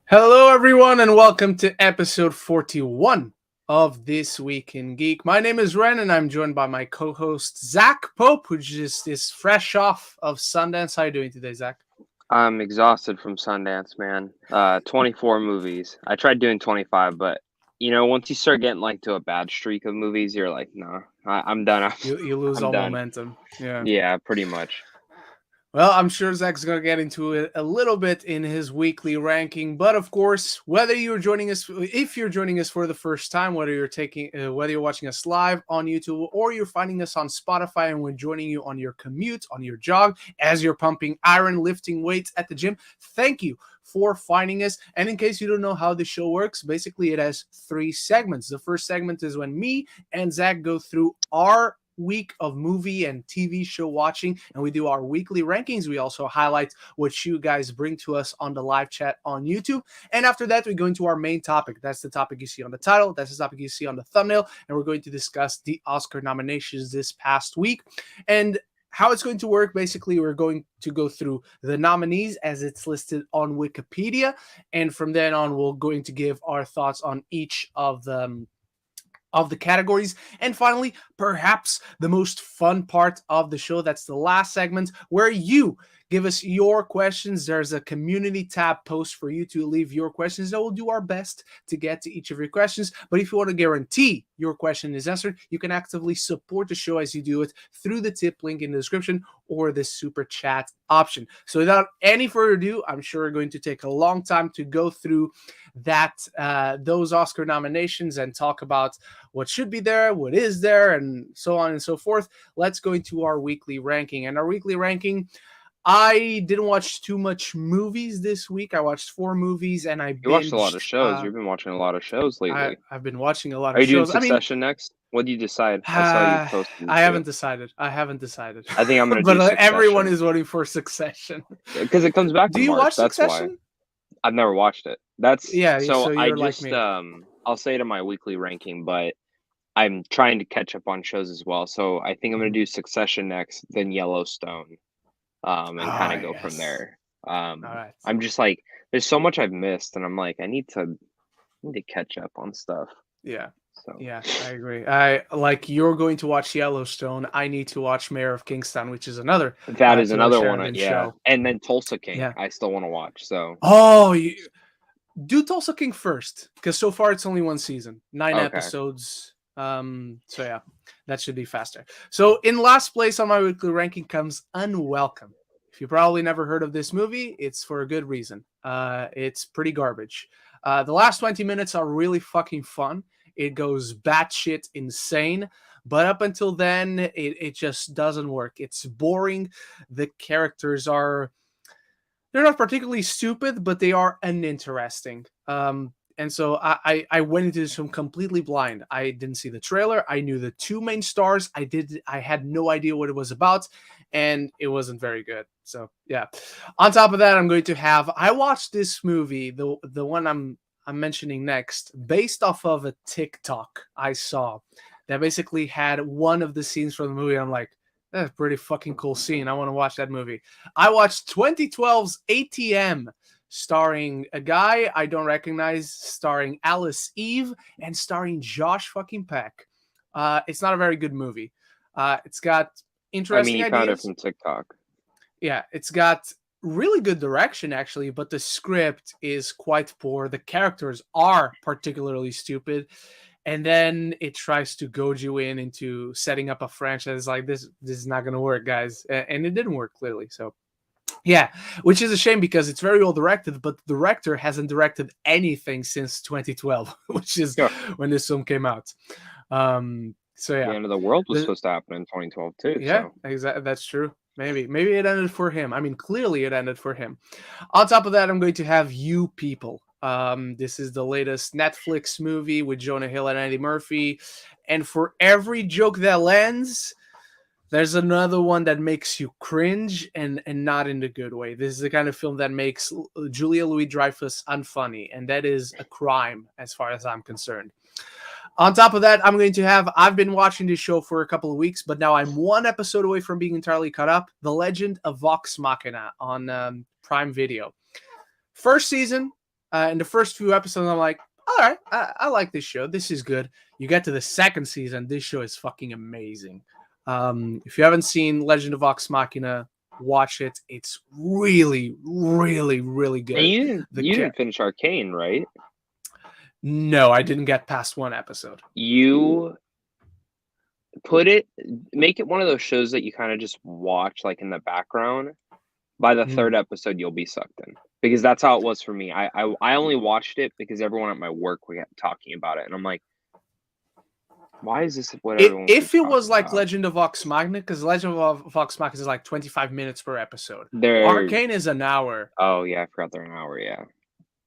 Hello, everyone, and welcome to episode 41 of This Week in Geek. My name is Ren, and I'm joined by my co-host Zach Pope, who just is fresh off of Sundance. How are you doing today, Zach? I'm exhausted from Sundance, man. 24 movies. I tried doing 25, but once you start getting like to a bad streak of movies, you're like, nah, I'm done. You lose I'm all done. momentum. Yeah. Yeah, pretty much. Well, I'm sure Zach's going to get into it a little bit in his weekly ranking, but of course, if you're joining us for the first time, whether you're watching us live on YouTube or you're finding us on Spotify and we're joining you on your commute, on your jog, as you're pumping iron, lifting weights at the gym, thank you for finding us. And in case you don't know how the show works, basically it has three segments. The first segment is when me and Zach go through our week of movie and TV show watching, and we do our weekly rankings. We also highlight what you guys bring to us on the live chat on YouTube. And after that, we go into our main topic. That's the topic you see on the title. That's the topic you see on the thumbnail. And we're going to discuss the Oscar nominations this past week. And how it's going to work, basically, we're going to go through the nominees as it's listed on Wikipedia. And from then on, we're going to give our thoughts on each of the categories. And finally, perhaps the most fun part of the show, that's the last segment where you give us your questions. There's a community tab post for you to leave your questions, and we'll do our best to get to each of your questions. But if you want to guarantee your question is answered, you can actively support the show as you do it through the tip link in the description or the super chat option. So without any further ado, I'm sure we're going to take a long time to go through those Oscar nominations and talk about what should be there, what is there, and so on and so forth. Let's go into our weekly ranking. And our weekly ranking, I didn't watch too much movies this week. I watched 4 movies and I You watched a lot of binged. shows. You've been watching a lot of shows lately. I've been watching a lot Are of you doing shows. I mean, Succession next? What do you decide? I saw you I posting haven't too. decided. I haven't decided. I think I'm gonna But do everyone Succession is voting for Succession. because it comes back Do in you March. watch That's why. Succession? I've never watched it. That's Yeah, so so I you're like just me. I'll say it in my weekly ranking, but I'm trying to catch up on shows as well. So I think I'm gonna Mhm. do Succession next, then Yellowstone, and kind Ah, of go from yes. there. All right. I'm just like, there's so much I've missed, and I'm like, I need to catch up on stuff. Yeah. So Yeah, I agree. I like you're going to watch Yellowstone. I need to watch Mayor of Kingstown, which is another that is Taylor another one. Sheridan Yeah, show. and then Tulsa King, Yeah. I still want to watch. So Oh, do Tulsa King first, because so far it's only one season, 9 okay, episodes. So yeah, that should be faster. So in last place on my weekly ranking comes Unwelcome. If you probably never heard of this movie, it's for a good reason. It's pretty garbage. The last 20 minutes are really fucking fun. It goes batshit insane. But up until then, it just doesn't work. It's boring. The characters are they're not particularly stupid, but they are uninteresting. And so I went into this film completely blind. I didn't see the trailer. I knew the two main stars. I had no idea what it was about, and it wasn't very good. So yeah. On top of that, I watched this movie, the one I'm mentioning next, based off of a TikTok I saw that basically had one of the scenes from the movie. I'm like, that's a pretty fucking cool scene. I want to watch that movie. I watched 2012's ATM, starring a guy I don't recognize, starring Alice Eve, and starring Josh fucking Peck. It's not a very good movie. It's got I mean, interesting you found it ideas. from TikTok. Yeah, it's got really good direction actually, but the script is quite poor. The characters are particularly stupid, and then it tries to goad you into setting up a franchise like this is not going to work, guys, and it didn't work clearly. So yeah, which is a shame because it's very well directed, but the director hasn't directed anything since 2012, which is Yeah, when this film came out. So the yeah, end of the world was the, supposed to happen in 2012 too. yeah, So exactly. That's true. Maybe it ended for him. I mean, clearly it ended for him. On top of that, I'm going to have You People. This is the latest Netflix movie with Jonah Hill and Eddie Murphy. And for every joke that lands, there's another one that makes you cringe and not in the good way. This is the kind of film that makes Julia Louis-Dreyfus unfunny, and that is a crime as far as I'm concerned. On top of that, I've been watching this show for a couple of weeks, but now I'm one episode away from being entirely caught up. The Legend of Vox Machina on Prime Video. First season, in the first few episodes, I'm like, all right, I like this show. This is good. You get to the second season, this show is fucking amazing. If you haven't seen Legend of Vox Machina, watch it. It's really, really, really good. And you didn't finish Arcane, right? No, I didn't get past one episode. You make it one of those shows that you kind of just watch like in the background. By the third episode, you'll be sucked in, because that's how it was for me. I only watched it because everyone at my work were talking about it, and I'm like, why is this what everyone? If it was like Legend of Vox Machina, because Legend of Vox Machina is like 25 minutes per episode. Arcane is an hour. Oh yeah, I forgot they're an hour. Yeah.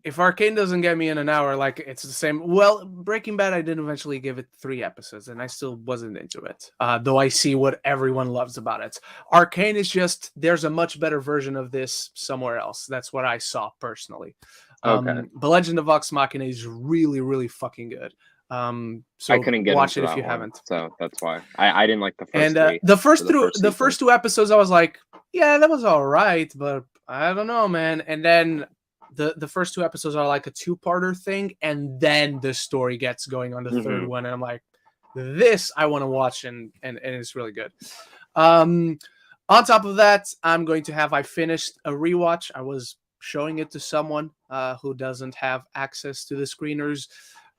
If Arcane doesn't get me in an hour, like it's the same. Well, Breaking Bad, I did eventually give it 3 episodes, and I still wasn't into it. Though I see what everyone loves about it. Arcane is just, there's a much better version of this somewhere else. That's what I saw personally. Okay. The Legend of Vox Machina is really, really fucking good. So I couldn't get watch into it if you one, haven't. so that's why I didn't like the first. And three, the first 2 episodes, I was like, yeah, that was all right, but I don't know, man. And then the first 2 episodes are like a 2-parter thing, and then the story gets going on the third one, and I'm like, this I want to watch, and it's really good. On top of that, I finished a rewatch. I was showing it to someone who doesn't have access to the screeners.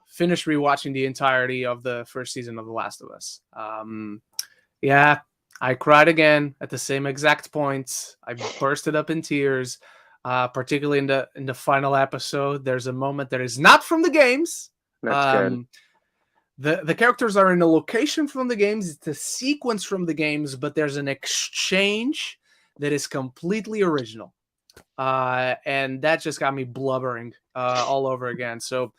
Finished rewatching the entirety of the first season of The Last of Us. Yeah, I cried again at the same exact point. I bursted up in tears. Particularly in the final episode, there's a moment that is not from the games. That's good. The characters are in a location from the games. It's a sequence from the games, but there's an exchange that is completely original, and that just got me blubbering all over again. So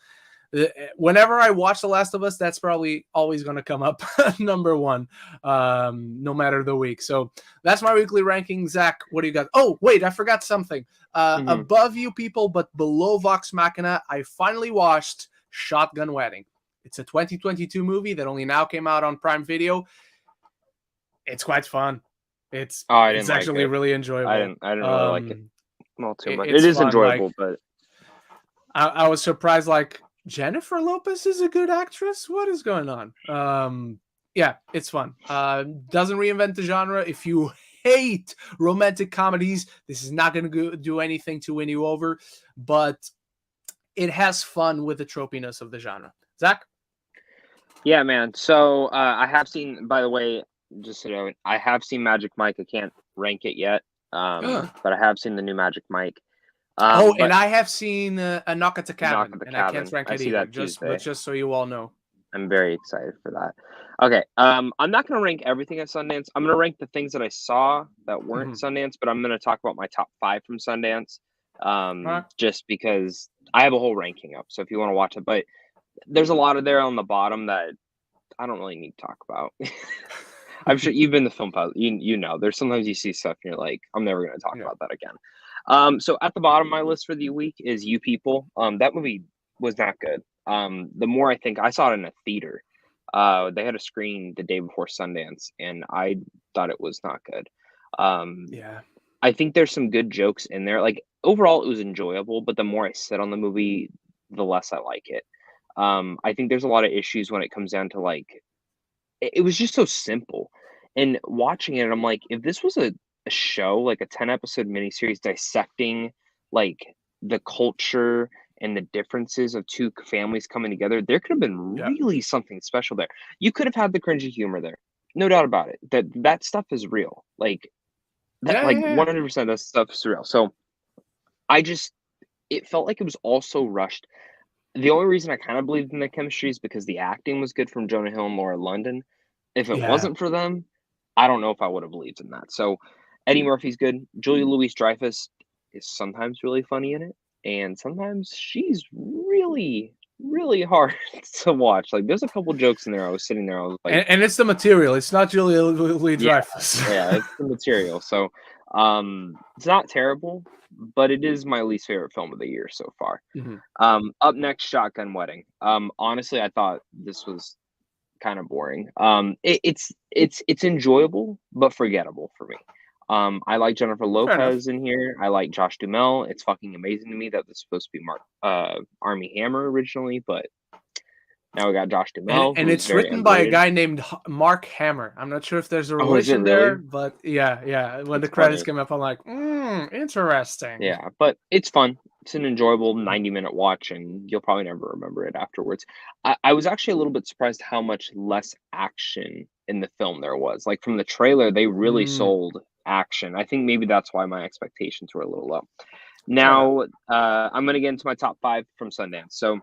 whenever I watch The Last of Us, that's probably always going to come up number 1, no matter the week. So that's my weekly ranking. Zach, what do you got? Oh, wait, I forgot something. Above you people, but below Vox Machina, I finally watched Shotgun Wedding. It's a 2022 movie that only now came out on Prime Video. It's quite fun. It's actually really enjoyable. I didn't really like it. Well, too much. It is fun, enjoyable, but I was surprised. Like, Jennifer Lopez is a good actress. What is going on? Yeah, it's fun. Doesn't reinvent the genre. If you hate romantic comedies, this is not going to do anything to win you over, but it has fun with the tropiness of the genre. Zach? Yeah, man. So I have seen, by the way, just so you know, I have seen Magic Mike. I can't rank it yet, but I have seen the new Magic Mike. And I have seen a Knock at the Cabin, I can't rank it either, just so you all know. I'm very excited for that. Okay, I'm not going to rank everything at Sundance. I'm going to rank the things that I saw that weren't Sundance, but I'm going to talk about my top 5 from Sundance, just because I have a whole ranking up. So if you want to watch it, but there's a lot of there on the bottom that I don't really need to talk about. I'm sure you've been to film pub. You know, there's sometimes you see stuff and you're like, I'm never going to talk about that again. So at the bottom of my list for the week is You People. That movie was not good. The more I think, I saw it in a theater. They had a screen the day before Sundance, and I thought it was not good. I think there's some good jokes in there. Like, overall, it was enjoyable, but the more I sit on the movie, the less I like it. I think there's a lot of issues when it comes down to, like, it was just so simple. And watching it, I'm like, if this was a show, like a 10-episode miniseries dissecting, like, the culture and the differences of 2 families coming together, there could have been really something special there. You could have had the cringy humor there. No doubt about it. That stuff is real. Like, 100% that stuff is real. So it felt like it was all so rushed. The only reason I kind of believed in the chemistry is because the acting was good from Jonah Hill and Laura London. If it wasn't for them, I don't know if I would have believed in that. So Eddie Murphy's good. Julia Louis-Dreyfus is sometimes really funny in it, and sometimes she's really, really hard to watch. Like, there's a couple jokes in there. I was sitting there, I was like, and it's the material. It's not Julia Louis-Dreyfus. Yeah, it's the material. So it's not terrible, but it is my least favorite film of the year so far. Up next, Shotgun Wedding. Honestly, I thought this was kind of boring. It's enjoyable but forgettable for me. I like Jennifer Lopez in here. I like Josh Duhamel. It's fucking amazing to me that this is supposed to be Armie Hammer originally, but now we got Josh Duhamel, and it's written by a guy named Mark Hammer. I'm not sure if there's a relation there, but yeah. When the credits came up, I'm like, interesting. Yeah, but it's fun. It's an enjoyable 90-minute watch, and you'll probably never remember it afterwards. I was actually a little bit surprised how much less action in the film there was. Like from the trailer, they really sold action. I think maybe that's why my expectations were a little low. Now, I'm going to get into my top 5 from Sundance. So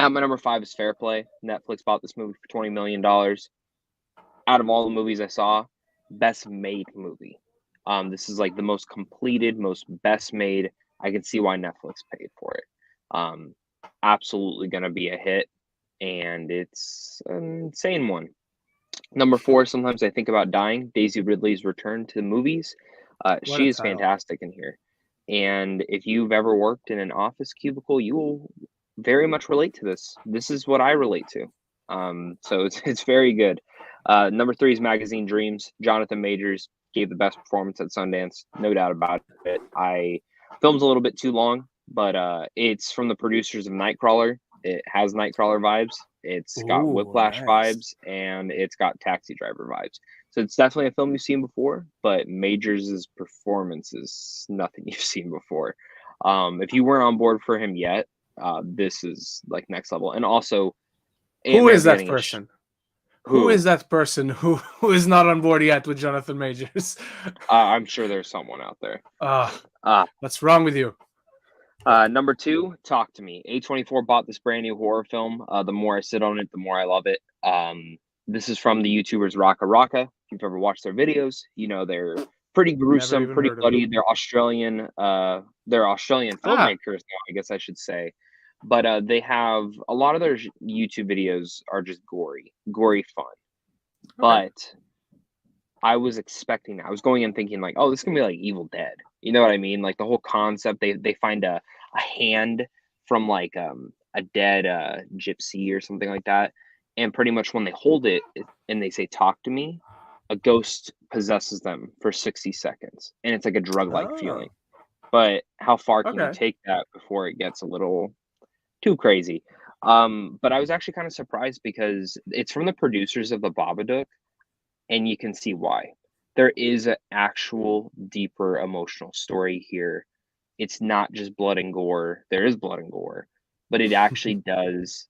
at my number 5 is Fair Play. Netflix bought this movie for $20 million. Out of all the movies I saw, best made movie. This is like the most completed, most best made. I can see why Netflix paid for it. Absolutely going to be a hit, and it's an insane one. Number 4, Sometimes I Think About Dying. Daisy Ridley's return to the movies. She is fantastic in here. And if you've ever worked in an office cubicle, you will very much relate to this. This is what I relate to. So it's very good. Number 3 is Magazine Dreams. Jonathan Majors gave the best performance at Sundance, no doubt about it. Film's a little bit too long, but it's from the producers of Nightcrawler. It has Nightcrawler vibes. It's got Whiplash vibes, and it's got Taxi Driver vibes. So it's definitely a film you've seen before, but Majors' performance is nothing you've seen before. If you weren't on board for him yet, this is like next level. And also, who is that person? Who is that person who is not on board yet with Jonathan Majors? I'm sure there's someone out there. What's wrong with you? Number 2, Talk to Me. A24 bought this brand new horror film. The more I sit on it, the more I love it. This is from the YouTubers Raka Raka. If you've ever watched their videos, you know they're pretty gruesome, pretty bloody. They're Australian. They're Australian filmmakers now, I guess I should say. But they have a lot of their YouTube videos are just gory fun. But I was expecting that. I was going in thinking like, oh, this is gonna be like Evil Dead. You know what I mean? Like the whole concept. They find a hand from like a dead gypsy or something like that, and pretty much when they hold it and they say "talk to me," a ghost possesses them for 60 seconds, and it's like a drug-like feeling. But how far can you take that before it gets a little too crazy? But I was actually kind of surprised because it's from the producers of The Babadook, and you can see why. There is an actual deeper emotional story here. It's not just blood and gore. There is blood and gore, but it actually does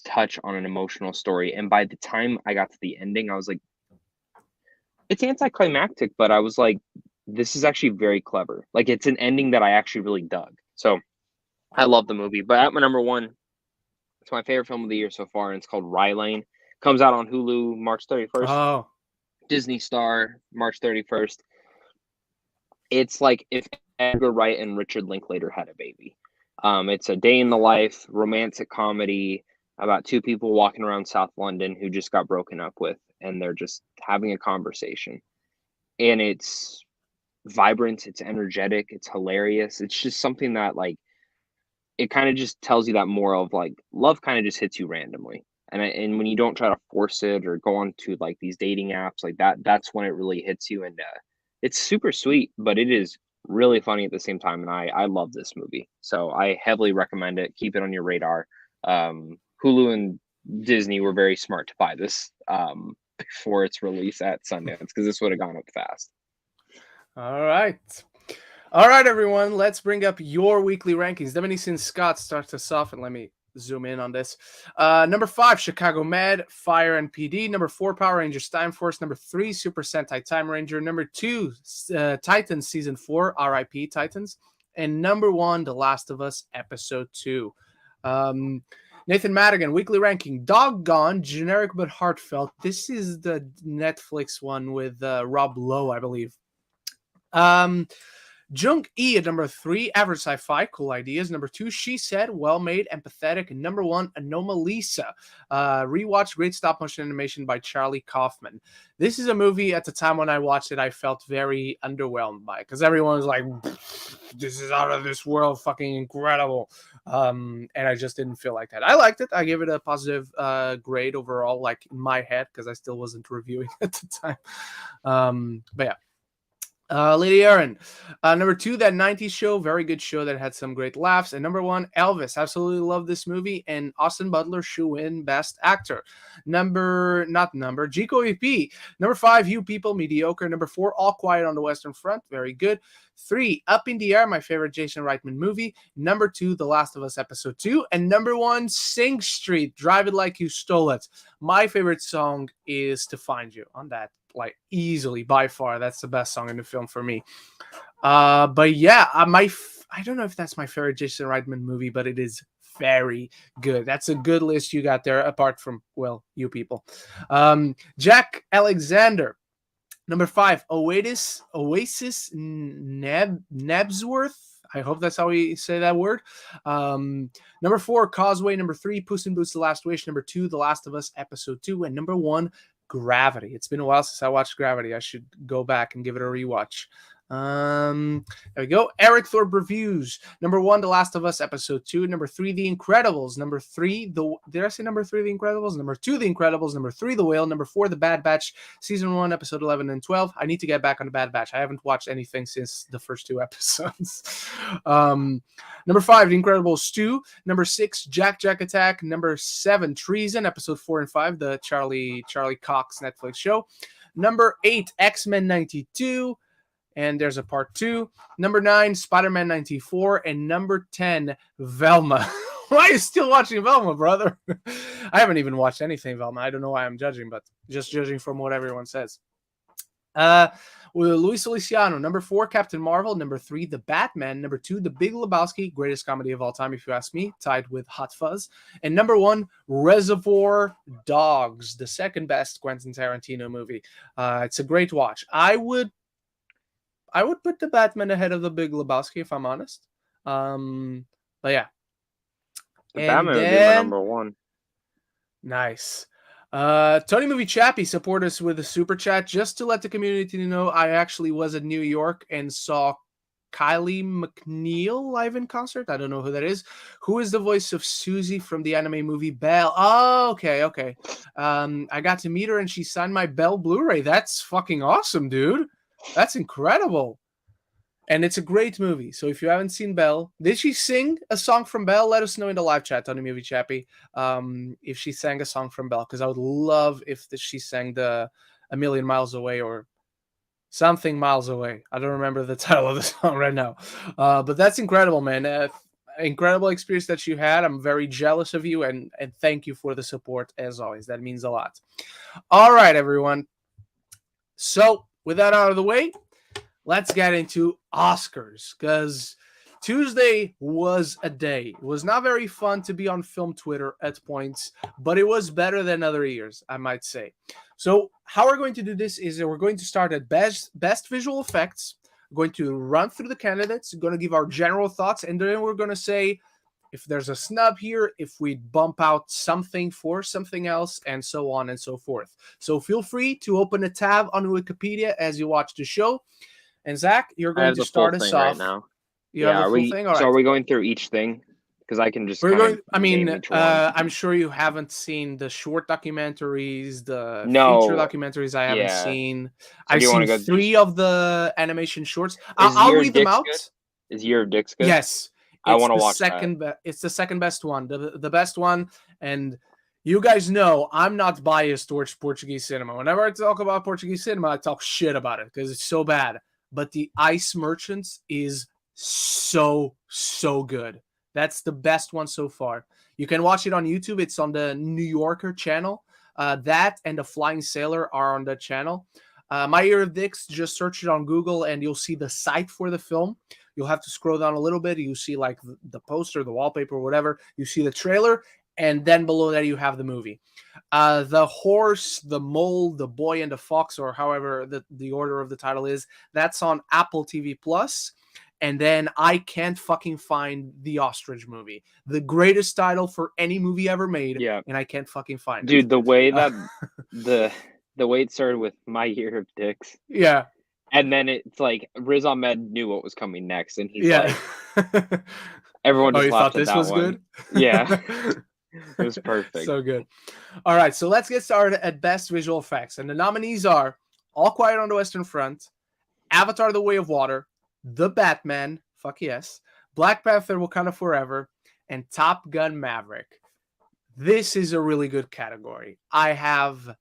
touch on an emotional story. And by the time I got to the ending, I was like, it's anticlimactic, but I was like, this is actually very clever. Like it's an ending that I actually really dug. So I love the movie. But at my number 1, it's my favorite film of the year so far, and it's called Rye Lane. Comes out on Hulu March 31st. Disney Star March 31st. It's like if Edgar Wright and Richard Linklater had a baby. It's a day in the life romantic comedy about 2 people walking around South London who just got broken up with, and they're just having a conversation. And it's vibrant, it's energetic, it's hilarious. It's just something that like it kind of just tells you that moral of like love kind of just hits you randomly. And when you don't try to force it or go on to like these dating apps like that's when it really hits you. And it's super sweet, but it is really funny at the same time. And I love this movie. So I heavily recommend it. Keep it on your radar. Hulu and Disney were very smart to buy this before its release at Sundance, because this would have gone up fast. All right, everyone. Let's bring up your weekly rankings. Diminishing Scott starts us off, and let me zoom in on this. Number 5, Chicago Med, Fire and PD. Number 4, Power Rangers Time Force. Number 3, Super Sentai Time Ranger. Number 2, Titans Season 4, RIP Titans. And number 1, The Last of Us Episode 2. Nathan Madigan, weekly ranking. Doggone, generic but heartfelt. This is the Netflix one with Rob Lowe, I believe. Junk E at number 3, average sci-fi, cool ideas. Number 2, She Said, well-made, empathetic. And number 1, Anomalisa, rewatch, great stop-motion animation by Charlie Kaufman. This is a movie at the time when I watched it, I felt very underwhelmed by, because everyone was like, this is out of this world, fucking incredible. And I just didn't feel like that. I liked it. I gave it a positive grade overall, like in my head, because I still wasn't reviewing at the time. But yeah. Lady Aaron. Number 2, That 90s Show. Very good show that had some great laughs. And number 1, Elvis. Absolutely love this movie. And Austin Butler should win Best Actor. Gico EP. Number 5, You People. Mediocre. Number 4, All Quiet on the Western Front. Very good. 3, Up in the Air. My favorite Jason Reitman movie. Number 2, The Last of Us Episode 2. And number 1, Sing Street. Drive It Like You Stole It. My favorite song is To Find You on that. Like easily by far, that's the best song in the film for me. But yeah, I don't know if that's my favorite Jason Reitman movie, but it is very good. That's a good list you got there, apart from, well, You People. Jack Alexander. Number 5, Oasis Nebsworth. I hope that's how we say that word. Number 4, Causeway. Number 3, Puss in Boots: The Last Wish. Number 2, The Last of Us Episode 2. And number 1, Gravity. It's been a while since I watched Gravity. I should go back and give it a rewatch. There we go. Eric Thorpe reviews. Number 1, The Last of Us Episode 2. Number 3, The Incredibles. Number 3, did I say number 3, The Incredibles? Number 2, The Incredibles. Number 3, The Whale. Number 4, The Bad Batch. Season 1, Episode 11 and 12. I need to get back on The Bad Batch. I haven't watched anything since the first 2 episodes. Number 5, The Incredibles 2. Number 6, Jack Attack. Number 7, Treason. Episode 4 and 5. The Charlie Cox Netflix show. Number 8, X-Men 92. And there's a part 2. Number 9, Spider-Man 94. And number 10, Velma. Why are you still watching Velma, brother? I haven't even watched anything Velma. I don't know why I'm judging, but just judging from what everyone says. Luis Feliciano. Number 4, Captain Marvel. Number 3, The Batman. Number 2, The Big Lebowski. Greatest comedy of all time, if you ask me. Tied with Hot Fuzz. And number 1, Reservoir Dogs. The second best Quentin Tarantino movie. It's a great watch. I would put The Batman ahead of The Big Lebowski, if I'm honest. But yeah. The Batman would be my number 1. Nice. Tony Movie Chappie support us with a super chat. Just to let the community know, I actually was in New York and saw Kylie McNeil live in concert. I don't know who that is. Who is the voice of Susie from the anime movie Belle? Oh, okay. I got to meet her and she signed my Belle Blu-ray. That's fucking awesome, dude. That's incredible. And it's a great movie. So if you haven't seen Belle, did she sing a song from Belle? Let us know in the live chat on the Movie Chappie if she sang a song from Belle, because I would love if she sang the A Million Miles Away or something miles away. I don't remember the title of the song right now. But that's incredible, man. Incredible experience that you had. I'm very jealous of you, and thank you for the support as always. That means a lot. All right, everyone. So with that out of the way, let's get into Oscars, because Tuesday was a day. It was not very fun to be on film Twitter at points, but it was better than other years, I might say. So how we're going to do this is that we're going to start at best visual effects. We're going to run through the candidates, we're going to give our general thoughts, and then we're going to say if there's a snub here, if we bump out something for something else, and so on and so forth. So feel free to open a tab on Wikipedia as you watch the show. And Zach, you're going to start us off right now. You have the full thing? All right. So are we going through each thing? Because I can just. I'm sure you haven't seen the short documentaries, the feature documentaries. I haven't seen. So I've seen 3 of the animation shorts. I'll read them out. Good? Is Year of Dicks good? Yes. I want to watch that. It's the second best one, the best one. And you guys know I'm not biased towards Portuguese cinema. Whenever I talk about Portuguese cinema, I talk shit about it because it's so bad. But the Ice Merchants is so good. That's the best one so far. You can watch it on YouTube. It's on the New Yorker channel. That and The Flying Sailor are on the channel. My Year of Dicks, just search it on Google and you'll see the site for the film. You'll have to scroll down a little bit. You see like the poster, the wallpaper, whatever. You see the trailer, and then below that you have the movie. The Horse, the Mole, the Boy and the Fox, or however the order of the title is, that's on Apple TV Plus. And then I can't fucking find the Ostrich movie, the greatest title for any movie ever made. Yeah, and I can't fucking find it. Dude, the way that the way it started with My Year of Dicks. Yeah. And then it's like Riz Ahmed knew what was coming next, and he's like, everyone just laughed at that one. Good? Yeah. It was perfect. So good. All right, so let's get started at Best Visual Effects. And the nominees are All Quiet on the Western Front, Avatar: The Way of Water, The Batman, fuck yes, Black Panther: Wakanda Forever, and Top Gun: Maverick. This is a really good category. I have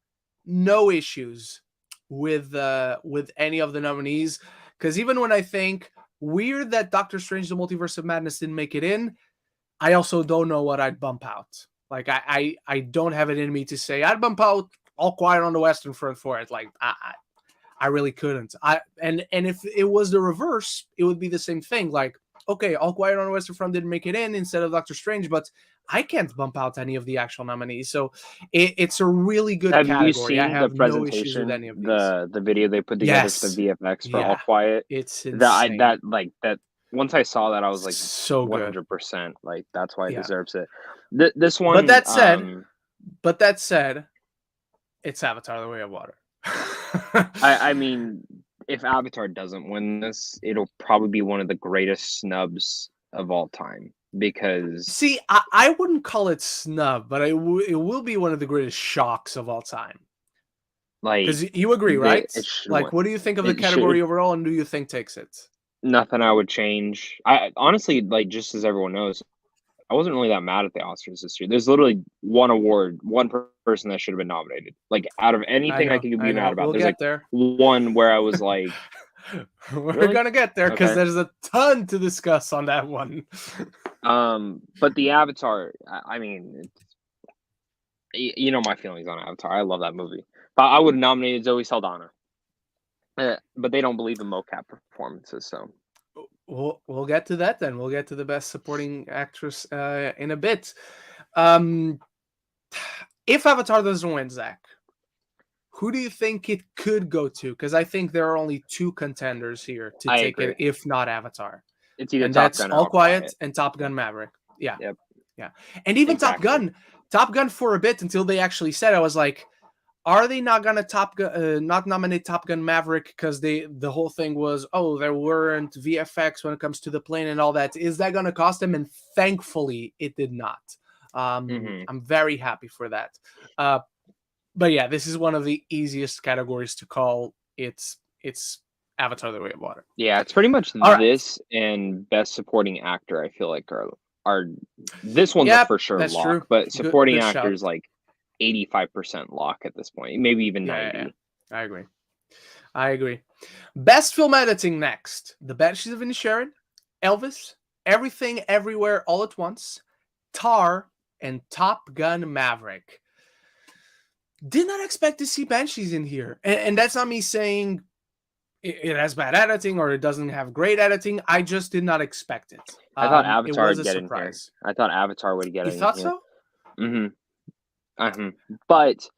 no issues with any of the nominees, because even when I think weird that Doctor Strange: The Multiverse of Madness didn't make it in, I also don't know what I'd bump out. Like I don't have it in me to say I'd bump out All Quiet on the Western Front for it. Like I really couldn't. And if it was the reverse, it would be the same thing. Like, okay, All Quiet on the Western Front didn't make it in instead of Doctor Strange, but I can't bump out any of the actual nominees. So it's a really good category. You seen I have the no issues with any of these. The video they put together for the VFX for All Quiet? It's insane. That once I saw that, I was like, so 100%. Like, that's why it deserves it. This one. But that said, it's Avatar: The Way of Water. I mean, if Avatar doesn't win this, it'll probably be one of the greatest snubs of all time. Because see, I wouldn't call it snub, but it will be one of the greatest shocks of all time. Like, because you agree, right? Like, what do you think of the category overall, and do you think takes it? Nothing I would change. I honestly, like, just as everyone knows, I wasn't really that mad at the Oscars this year. There's literally one award, one person that should have been nominated. Like, out of anything I could be mad about, there's like one where I was like, we're gonna get there because there's a ton to discuss on that one. But the Avatar, I mean, you know my feelings on Avatar. I love that movie. But I would have nominated Zoe Saldana. But they don't believe in mocap performances, so we'll get to that then. We'll get to the best supporting actress in a bit. If Avatar doesn't win, Zach, who do you think it could go to? Because I think there are only two contenders here to take it, if not Avatar. It's either Top Gun or All Quiet and Top Gun Maverick. Yeah. Yep. Yeah. And even Top Gun for a bit until they actually said, I was like, are they not gonna not nominate Top Gun Maverick because the whole thing was, oh, there weren't VFX when it comes to the plane and all that. Is that gonna cost them? And thankfully it did not. I'm very happy for that. But yeah, this is one of the easiest categories to call. It's Avatar: The Way of Water. Yeah, it's pretty much this and Best Supporting Actor. I feel like are this one's for sure lock, true. But supporting good actors like 85% lock at this point, maybe even 90. Yeah. I agree. Best film editing next: The Banshees of Inisherin, Elvis, Everything Everywhere All at Once, Tar, and Top Gun Maverick. Did not expect to see Banshees in here, and that's not me saying it has bad editing or it doesn't have great editing. I just did not expect it. I thought Avatar would get in here. I thought Avatar would get in here. You thought so? But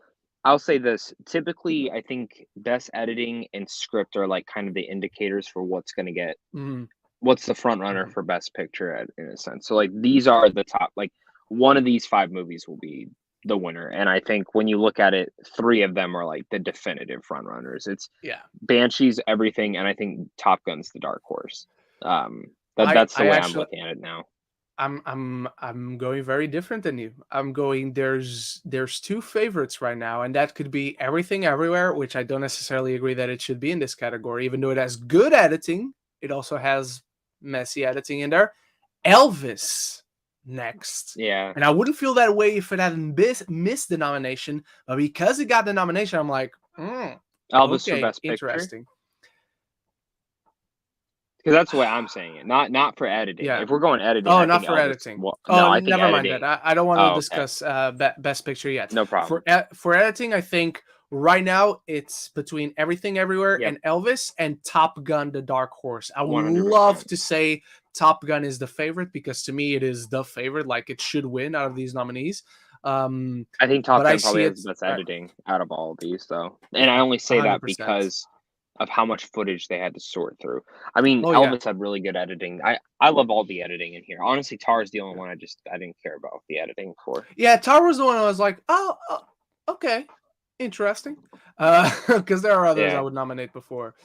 I'll say this. Typically, I think best editing and script are like kind of the indicators for what's going to get, what's the front runner for best picture in a sense. So like these are the top, like one of these 5 movies will be the winner. And I think when you look at it, 3 of them are like the definitive front runners. It's Banshees, Everything, and I think Top Gun's the dark horse. That's the way I'm looking at it now. I'm going very different than you. I'm going there's 2 favorites right now, and that could be Everything Everywhere, which I don't necessarily agree that it should be in this category, even though it has good editing. It also has messy editing in there. Elvis next. Yeah. And I wouldn't feel that way if it hadn't missed the nomination, but because it got the nomination, I'm like, Elvis for best picture. Interesting. Because that's the way I'm saying it, not for editing. Yeah. If we're going editing, not for editing. I think never mind that. I don't want to discuss best picture yet. No problem. For editing, I think right now it's between Everything Everywhere and Elvis and Top Gun, the dark horse. I would 100%. Love to say Top Gun is the favorite because to me it is the favorite. Like it should win out of these nominees. I think Top Gun probably has the best editing out of all of these, though. And I only say 100%. That because of how much footage they had to sort through. I mean, Elvis had really good editing. I love all the editing in here. Honestly, Tar is the only one I didn't care about the editing for. Yeah, Tar was the one I was like, okay, interesting. Because there are others I would nominate before.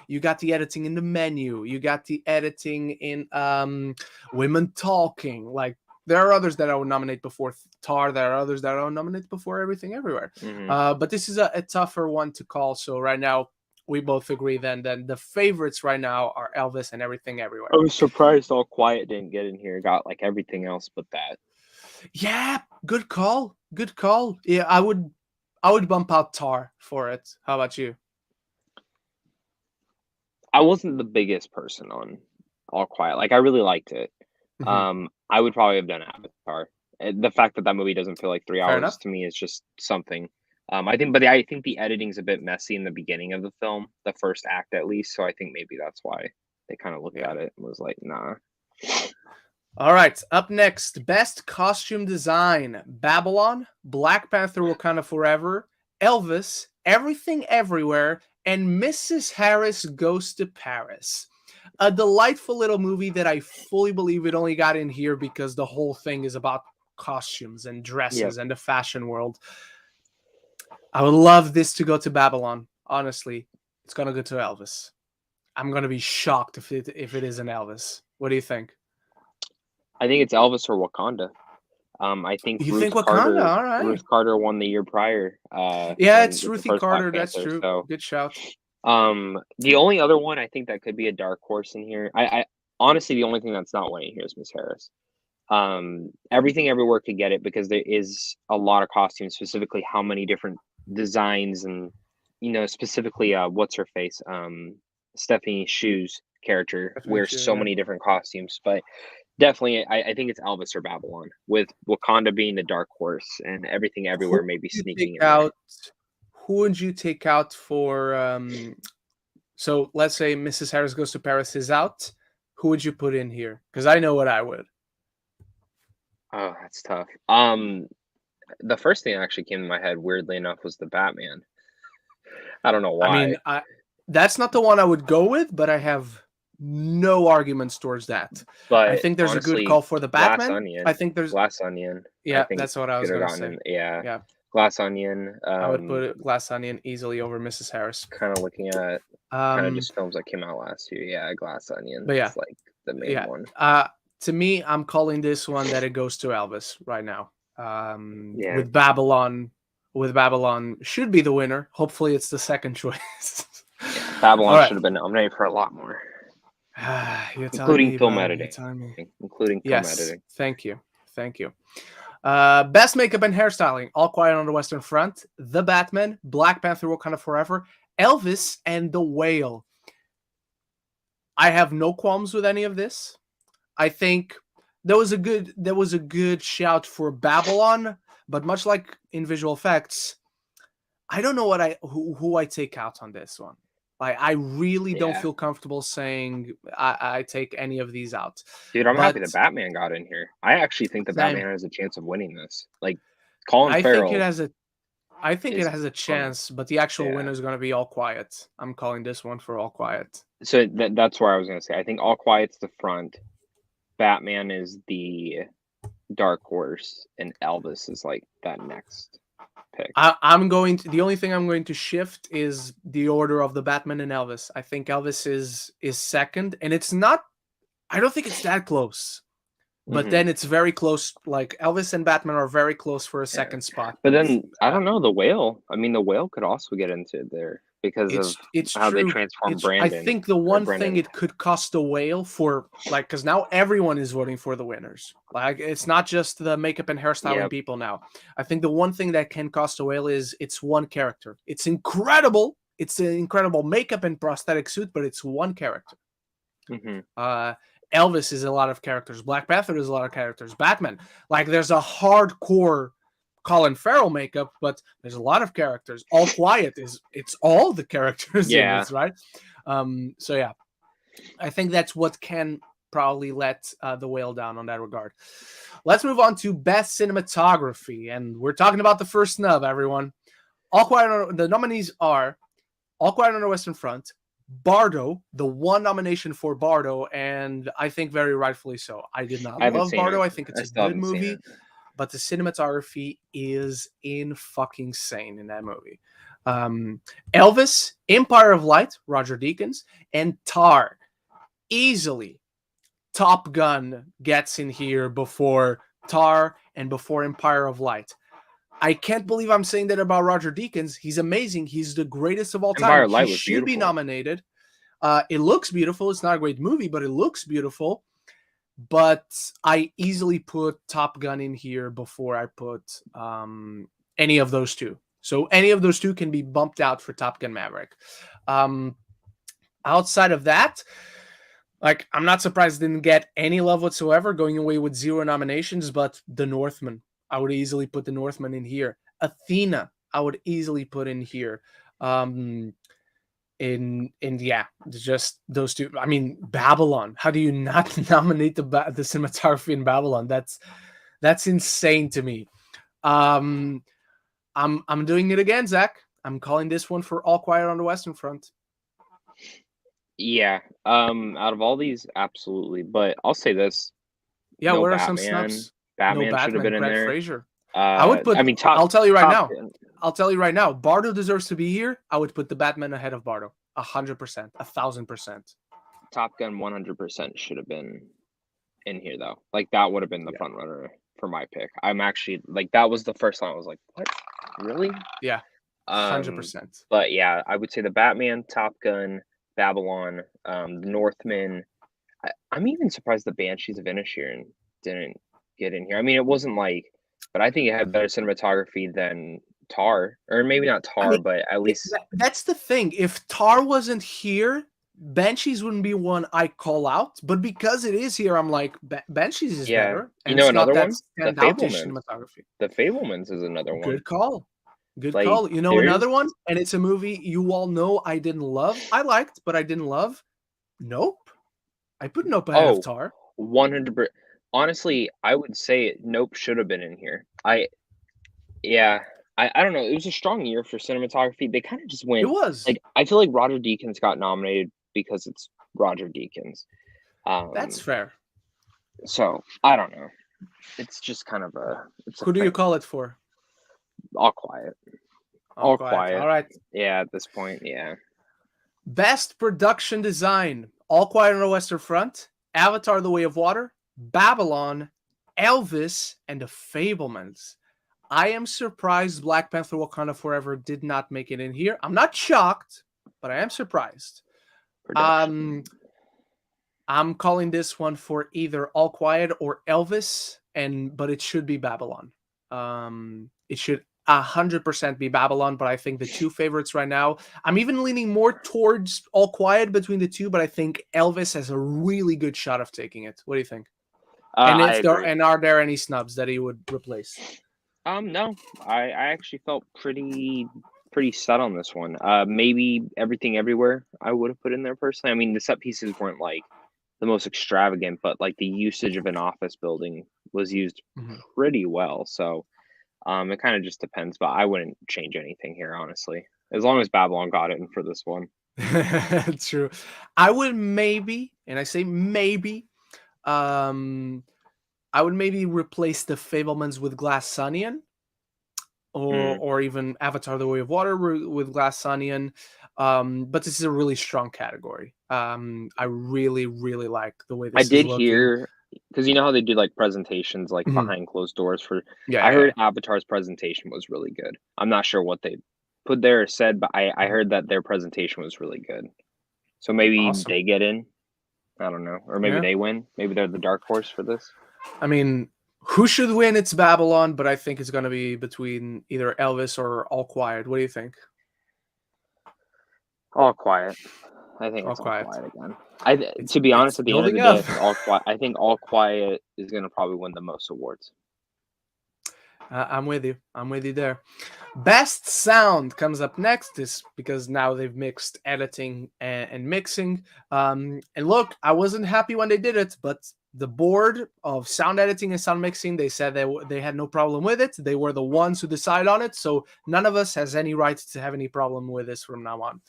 You got the editing in The Menu. You got the editing in Women Talking. Like, there are others that I would nominate before Tar. There are others that I would nominate before Everything Everywhere. But this is a tougher one to call. So right now, we both agree then the favorites right now are Elvis and Everything Everywhere. I was surprised All Quiet didn't get in here. Got like everything else but that. Yeah, good call. Good call. Yeah, I would bump out Tar for it. How about you? I wasn't the biggest person on All Quiet. Like I really liked it. I would probably have done Avatar. The fact that movie doesn't feel like 3 Fair hours enough. to me is just something. I think the editing's a bit messy in the beginning of the film, the first act at least. So I think maybe that's why they kind of looked at it and was like, nah. All right, up next, best costume design: Babylon, Black Panther: Wakanda Forever, Elvis, Everything Everywhere, and Mrs. Harris Goes to Paris. A delightful little movie that I fully believe it only got in here because the whole thing is about costumes and dresses and the fashion world. I would love this to go to Babylon. Honestly, it's gonna go to Elvis. I'm gonna be shocked if it is an Elvis. What do you think? I think it's Elvis or Wakanda. I think You think Wakanda? All right. Ruth Carter won the year prior. Yeah, it's Ruthie Carter. That's true. So, good shout. The only other one I think that could be a dark horse in here. I honestly, the only thing that's not winning here is Miss Harris. Everything Everywhere could get it because there is a lot of costumes, specifically how many different designs and specifically what's her face, Stephanie Shu's character wears so many different costumes, but definitely I think it's Elvis or Babylon, with Wakanda being the dark horse and Everything Everywhere maybe sneaking in out. Who would you take out for so let's say Mrs. Harris Goes to Paris is out, who would you put in here? Because I know what I would. Oh, that's tough. The first thing that actually came to my head, weirdly enough, was the Batman. I don't know why. I mean, that's not the one I would go with, but I have no arguments towards that. But I think there's honestly, a good call for the Batman. I think there's Glass Onion. Yeah, that's what I was going to say. Yeah. Glass Onion. I would put Glass Onion easily over Mrs. Harris. Kind of looking at kind of just films that came out last year. Yeah, Glass Onion. But yeah, like the main one. To me, I'm calling this one that it goes to Elvis right now. With Babylon should be the winner. Hopefully, it's the second choice. Babylon should have been nominated for a lot more, including film editing. Including film editing. Thank you. Best makeup and hairstyling: All Quiet on the Western Front, The Batman, Black Panther: Wakanda Forever, Elvis, and The Whale. I have no qualms with any of this. I think there was a good shout for Babylon, but much like in visual effects, I don't know who I take out on this one. Like, I really don't feel comfortable saying I take any of these out. Dude, I'm happy the Batman got in here. I actually think the Batman has a chance of winning this. Like, Colin Farrell. I think it has a chance, but the actual winner is going to be All Quiet. I'm calling this one for All Quiet. So that's where I was going to say. I think All Quiet's the front. Batman is the dark horse, and Elvis is like that next pick. The only thing I'm going to shift is the order of the Batman and Elvis. I think Elvis is second, and it's not. I don't think it's that close, but then it's very close. Like, Elvis and Batman are very close for a second spot. But then I don't know, The Whale. I mean, The Whale could also get into there because of how they transform Brandon. I think the one thing it could cost The Whale for, like, because now everyone is voting for the winners. Like, it's not just the makeup and hairstyling people now. I think the one thing that can cost The Whale is it's one character. It's incredible. It's an incredible makeup and prosthetic suit, but it's one character. Elvis is a lot of characters. Black Panther is a lot of characters. Batman, like, there's a hardcore Colin Farrell makeup, but there's a lot of characters. All Quiet it's all the characters in this, right? So yeah, I think that's what can probably let The Whale down on that regard. Let's move on to best cinematography, and we're talking about the first snub, everyone. The nominees are All Quiet on the Western Front, Bardo, the one nomination for Bardo, and I think very rightfully so. I did not love Bardo. I think it's a good movie. But the cinematography is fucking insane in that movie. Elvis, Empire of Light, Roger Deakins, and Tar. Easily, Top Gun gets in here before Tar and before Empire of Light. I can't believe I'm saying that about Roger Deakins. He's amazing. He's the greatest of all time. Empire Light He was should be beautiful. nominated. It looks beautiful. It's not a great movie, but it looks beautiful. But I easily put Top Gun in here before I put any of those two. So any of those two can be bumped out for Top Gun Maverick. Outside of that, like, I'm not surprised it didn't get any love whatsoever, going away with 0 nominations, but The Northman, I would easily put The Northman in here. Athena, I would easily put in here. Yeah, just those two. I mean, Babylon. How do you not nominate the cinematography in Babylon? That's insane to me. I'm doing it again, Zach. I'm calling this one for All Quiet on the Western Front. Yeah. Out of all these, absolutely. But I'll say this. Yeah, no what are Batman. some snubs? Batman, No should have been in there. Fraser. I would put. I mean, I'll tell you right now. Gun. I'll tell you right now. Bardo deserves to be here. I would put the Batman ahead of Bardo. 100%, 1,000%. Top Gun 100% should have been in here though. Like that would have been the front runner for my pick. I'm actually like that was the first time I was like, what? Really? Yeah. 100%. But yeah, I would say the Batman, Top Gun, Babylon, the Northman. I'm even surprised the Banshees of Inisherin didn't get in here. I mean, it wasn't like, but I think it had better cinematography than Tar, or maybe not Tar, but at least that's the thing. If Tar wasn't here, Banshees wouldn't be one I call out, but because it is here, I'm like, Banshees is better. And you know, another one, the cinematography. The Fablemans is another one. Good call. Good call. You know, another one, and it's a movie you all know I didn't love. I liked, but I didn't love. Nope. I put Nope ahead of Tar. 100%. Honestly, I would say Nope should have been in here. I don't know. It was a strong year for cinematography. They kind of just went. It was. Like, I feel like Roger Deakins got nominated because it's Roger Deakins. That's fair. So I don't know. It's just kind of Who do you call it for? All Quiet. All Quiet. All right. Yeah, at this point, yeah. Best production design: All Quiet on the Western Front, Avatar: The Way of Water, Babylon, Elvis, and The Fablemans. I am surprised Black Panther Wakanda Forever did not make it in here. I'm not shocked, but I am surprised. I'm calling this one for either All Quiet or Elvis, but it should be Babylon. It should 100% be Babylon, but I think the two favorites right now, I'm even leaning more towards All Quiet between the two, but I think Elvis has a really good shot of taking it. What do you think? Are there any snubs that he would replace? No, I actually felt pretty set on this one. Maybe Everything Everywhere I would have put in there personally. I mean, the set pieces weren't like the most extravagant, but like the usage of an office building was used pretty well. So it kind of just depends, but I wouldn't change anything here, honestly. As long as Babylon got it in for this one. True. I would maybe, and I say maybe, I would maybe replace the Fablemans with Glass Onion, or even Avatar: The Way of Water with Glass Onion. But this is a really strong category. I really, really like the way this is looking. I did hear, because you know how they do like presentations like behind closed doors for. I heard Avatar's presentation was really good. I'm not sure what they put there or said, but I heard that their presentation was really good. So maybe they get in. I don't know, or maybe they win. Maybe they're the dark horse for this. I mean, who should win? It's Babylon, but I think it's going to be between either Elvis or All Quiet. What do you think? All Quiet. I think it's All Quiet again. To be honest, at the end of the day, All Quiet. I think All Quiet is going to probably win the most awards. I'm with you. I'm with you there. Best sound comes up next, is because now they've mixed editing and mixing. And look, I wasn't happy when they did it, but the board of sound editing and sound mixing, they said they had no problem with it. They were the ones who decide on it, so none of us has any right to have any problem with this from now on.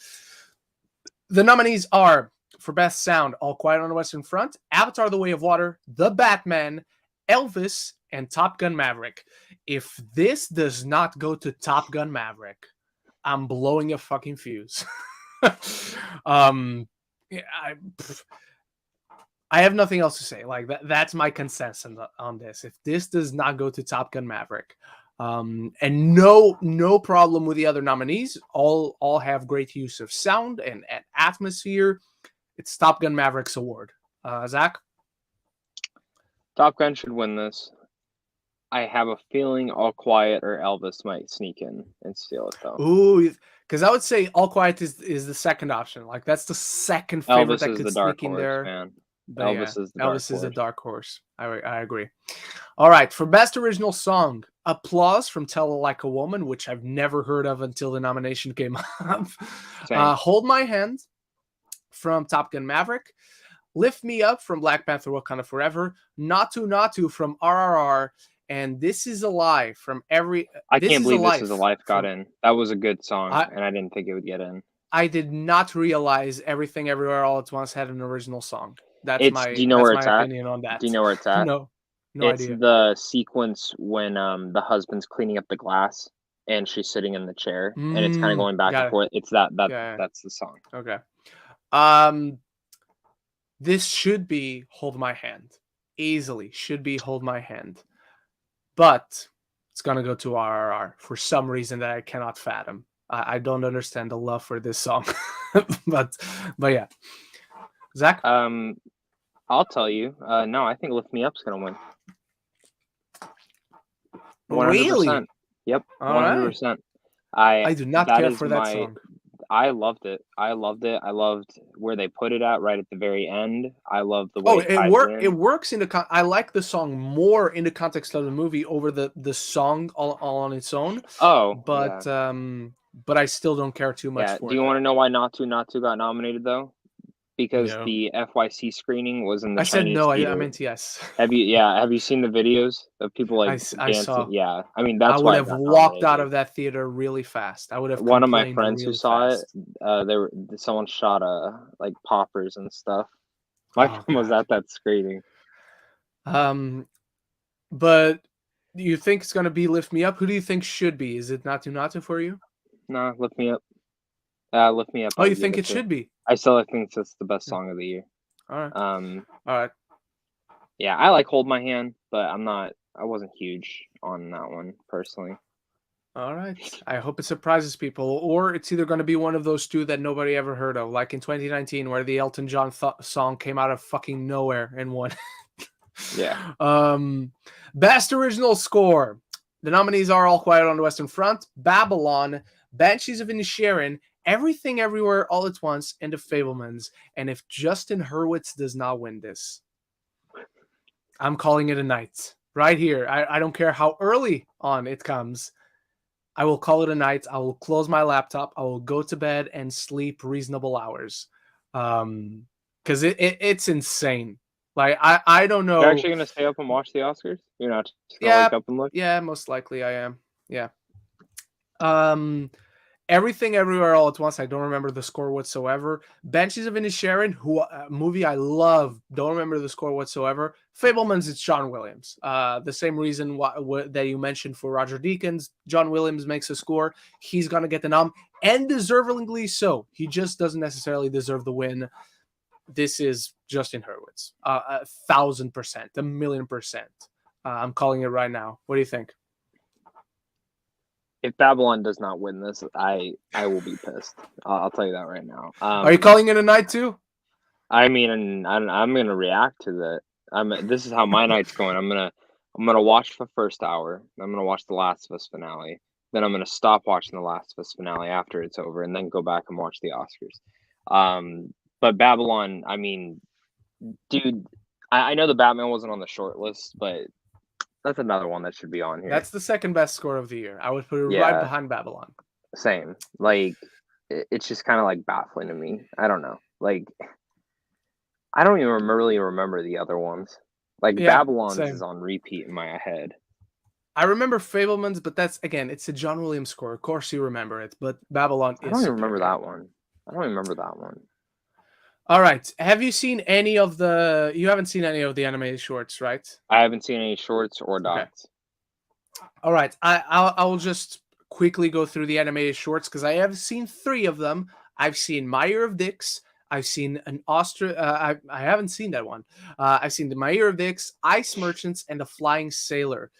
The nominees are, for Best Sound, All Quiet on the Western Front, Avatar: The Way of Water, The Batman, Elvis, and Top Gun Maverick. If this does not go to Top Gun Maverick, I'm blowing a fucking fuse. I have nothing else to say. Like that's my consensus on this. If this does not go to Top Gun Maverick, And no problem with the other nominees. All have great use of sound and atmosphere. It's Top Gun Maverick's award. Zach? Top Gun should win this. I have a feeling All Quiet or Elvis might sneak in and steal it though. Ooh, because I would say All Quiet is the second option. Like that's the second favorite Elvis that is could the dark sneak in horse, there. man. But Elvis is the dark Elvis is a horse. dark horse. I agree. All right, for best original song, Applause from Tell It Like a Woman, which I've never heard of until the nomination came up. Hold My Hand from Top Gun Maverick. Lift Me Up from Black Panther Wakanda Forever. Natu from RRR. And This Is a Lie from every. I can't believe This Is a Life got in. That was a good song, and I didn't think it would get in. I did not realize Everything Everywhere All at Once had an original song. That's my opinion on that. Do you know where it's at? No it's idea. The sequence when the husband's cleaning up the glass and she's sitting in the chair, and it's kind of going back and forth. It's that's the song. Okay. This should be Hold My Hand. Easily should be Hold My Hand. But it's going to go to RRR for some reason that I cannot fathom. I don't understand the love for this song. but yeah. Zach? I'll tell you. No, I think Lift Me Up's going to win. 100%. Really? Yep, 100%. Right. I do not care for that song. I loved it. I loved where they put it at right at the very end. I love the way it works in the I like the song more in the context of the movie over the song all on its own. But I still don't care too much for it. Do you want to know why Not To got nominated though? Because the FYC screening was in the Chinese said no, theater. I meant yes. Have you seen the videos of people like dancing? I saw. Yeah, I mean that's why I would have walked out of that theater really fast. I would have. One of my friends who saw it, someone shot like poppers and stuff. My friend was at that screening. But you think it's gonna be Lift Me Up? Who do you think should be? Is it Natu for you? No, Lift Me Up. Lift Me Up. Oh, you think it should be? I still think it's the best song of the year. All right. All right. Yeah, I like Hold My Hand, but I wasn't huge on that one personally. All right. I hope it surprises people, or it's either going to be one of those two that nobody ever heard of, like in 2019, where the Elton John song came out of fucking nowhere and won. Yeah. Best original score. The nominees are All Quiet on the Western Front, Babylon, Banshees of Inisherin, Everything Everywhere All at Once, and The Fabelmans. And if Justin Hurwitz does not win this, I'm calling it a night. Right here. I don't care how early on it comes. I will call it a night. I will close my laptop. I will go to bed and sleep reasonable hours. Because it's insane. Like, I don't know. You're actually going to stay up and watch the Oscars? You're not just going to wake up and look? Yeah, most likely I am. Yeah. Everything Everywhere All at Once. I don't remember the score whatsoever. Banshees of Inisherin, movie I love. Don't remember the score whatsoever. Fabelmans, it's John Williams. The same reason that you mentioned for Roger Deakins. John Williams makes a score. He's going to get the nom, and deservingly so. He just doesn't necessarily deserve the win. This is Justin Hurwitz. 1,000%, 1,000,000%. I'm calling it right now. What do you think? If Babylon does not win this, I will be pissed. I'll tell you that right now. Are you calling it a night too? I mean, I'm gonna react to that. This is how my night's going. I'm gonna watch the first hour. I'm gonna watch the Last of Us finale. Then I'm gonna stop watching the Last of Us finale after it's over, and then go back and watch the Oscars. But Babylon, I mean, dude, I know the Batman wasn't on the short list, but that's another one that should be on here. That's the second best score of the year. I would put it right behind Babylon. Same. Like, it's just kind of like baffling to me. I don't know. Like, I don't even really remember the other ones. Like, Babylon's is on repeat in my head. I remember Fabelmans, but that's, again, it's a John Williams score. Of course you remember it, but Babylon is... I don't even remember that one. All right. Have you seen any of the... You haven't seen any of the animated shorts, right? I haven't seen any shorts or docs. Okay. All right. I will just quickly go through the animated shorts because I have seen 3 of them. I've seen My Year of Dicks. I've seen an I haven't seen that one. I've seen the My Year of Dicks, Ice Merchants, and The Flying Sailor.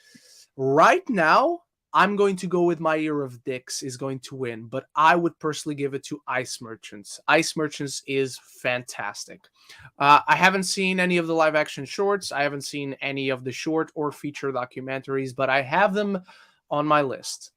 Right now, I'm going to go with My Year of Dicks is going to win, but I would personally give it to Ice Merchants. Ice Merchants is fantastic. I haven't seen any of the live action shorts. I haven't seen any of the short or feature documentaries, but I have them on my list.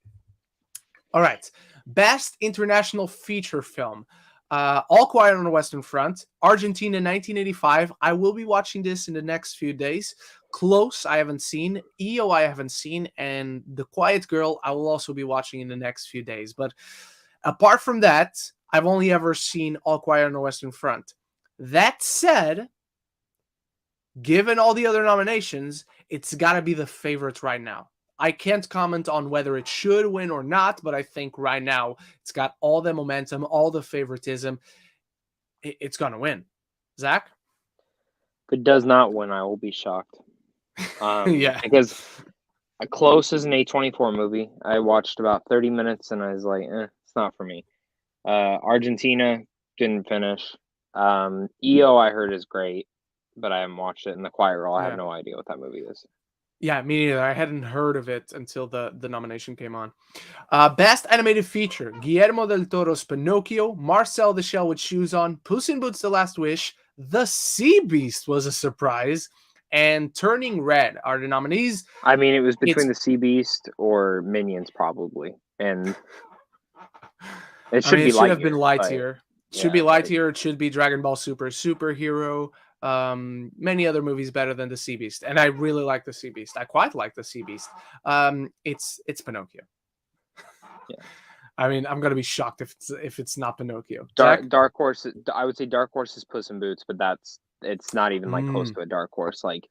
All right. Best International Feature Film. All Quiet on the Western Front, Argentina 1985. I will be watching this in the next few days. Close, I haven't seen. EO, I haven't seen. And The Quiet Girl, I will also be watching in the next few days. But apart from that, I've only ever seen All Quiet on the Western Front. That said, given all the other nominations, it's got to be the favorite right now. I can't comment on whether it should win or not, but I think right now it's got all the momentum, all the favoritism. It's going to win. Zach? If it does not win, I will be shocked. Yeah. Because Close is an A24 movie. I watched about 30 minutes and I was like, it's not for me. Argentina didn't finish. EO I heard is great, but I haven't watched it. And The Quiet Girl, I have no idea what that movie is. Yeah, me neither. I hadn't heard of it until the nomination came on. Best Animated Feature. Guillermo del Toro's Pinocchio, Marcel the Shell with Shoes On, Puss in Boots: The Last Wish, The Sea Beast was a surprise, and Turning Red are the nominees. I mean, it was between The Sea Beast or Minions, probably. And it should have been Lightyear. It should be Lightyear. It should be Dragon Ball Super, Superhero. Many other movies better than The Sea Beast, and I really like The Sea Beast. I quite like The Sea Beast. It's Pinocchio. Yeah. I mean, I'm gonna be shocked if it's not Pinocchio. Dark Horse. I would say Dark Horse is Puss in Boots, but it's not even like close to a Dark Horse. Like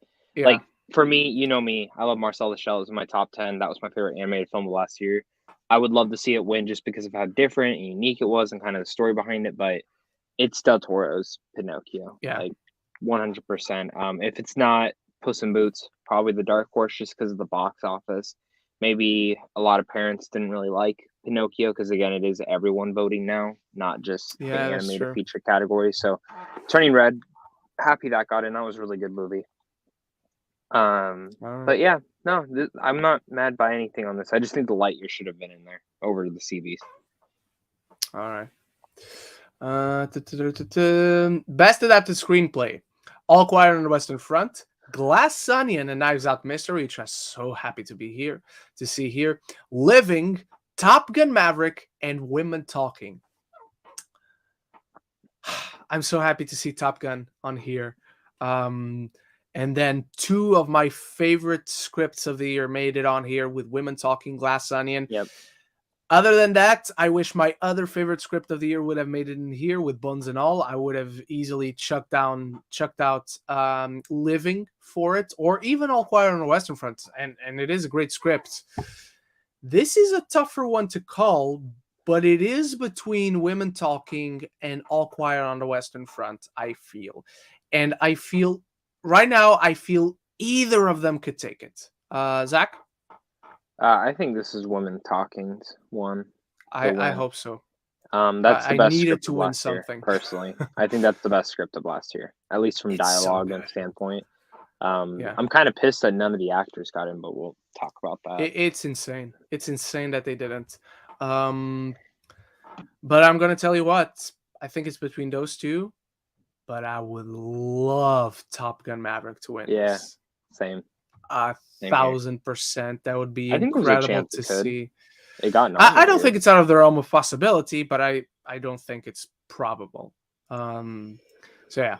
for me, you know me, I love Marcel the Shell. It was in my top 10. That was my favorite animated film of last year. I would love to see it win just because of how different and unique it was and kind of the story behind it. But it's Del Toro's Pinocchio. Yeah. Like 100%. If it's not Puss in Boots, probably the Dark Horse just because of the box office. Maybe a lot of parents didn't really like Pinocchio because, again, it is everyone voting now, not just the animated feature category. So Turning Red, happy that got in. That was a really good movie. But yeah, no, I'm not mad by anything on this. I just think the Lightyear should have been in there over The Sea Beast. All right. Best Adapted Screenplay. All Quiet on the Western Front, Glass Onion and Knives Out Mystery, which I'm so happy to see here. Living, Top Gun Maverick, and Women Talking. I'm so happy to see Top Gun on here. And then two of my favorite scripts of the year made it on here with Women Talking, Glass Onion. Yep. Other than that, I wish my other favorite script of the year would have made it in here with Bones and All. I would have easily chucked out Living for it, or even All Quiet on the Western Front. And it is a great script. This is a tougher one to call, but it is between Women Talking and All Quiet on the Western Front, I feel. And I feel right now, either of them could take it. Zach? I think this is Women Talking's one. I hope so. That's the best. I needed to win something year, personally. I think that's the best script of last year, at least from dialogue and standpoint. I'm kind of pissed that none of the actors got in, but we'll talk about that. It's insane. It's insane that they didn't. But I'm gonna tell you what. I think it's between those two. But I would love Top Gun Maverick to win. Yeah, same. 1,000%. That would be incredible to see. It got I don't think it's out of the realm of possibility, but I don't think it's probable. So yeah.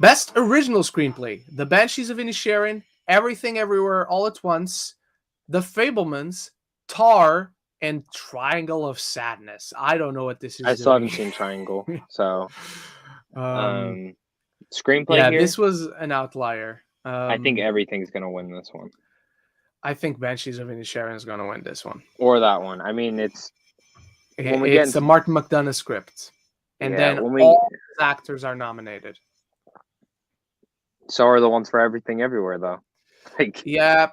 Best Original Screenplay. The Banshees of Inisherin, Everything Everywhere All at Once, The Fabelmans, Tar, and Triangle of Sadness. I don't know what this is. I still haven't seen Triangle, so screenplay. Yeah, here? This was an outlier. I think Everything's gonna win this one. I think Banshees of Inisherin is gonna win this one, or that one. I mean, it's a Martin McDonagh script, and then all actors are nominated. So are the ones for Everything Everywhere, though. Yeah,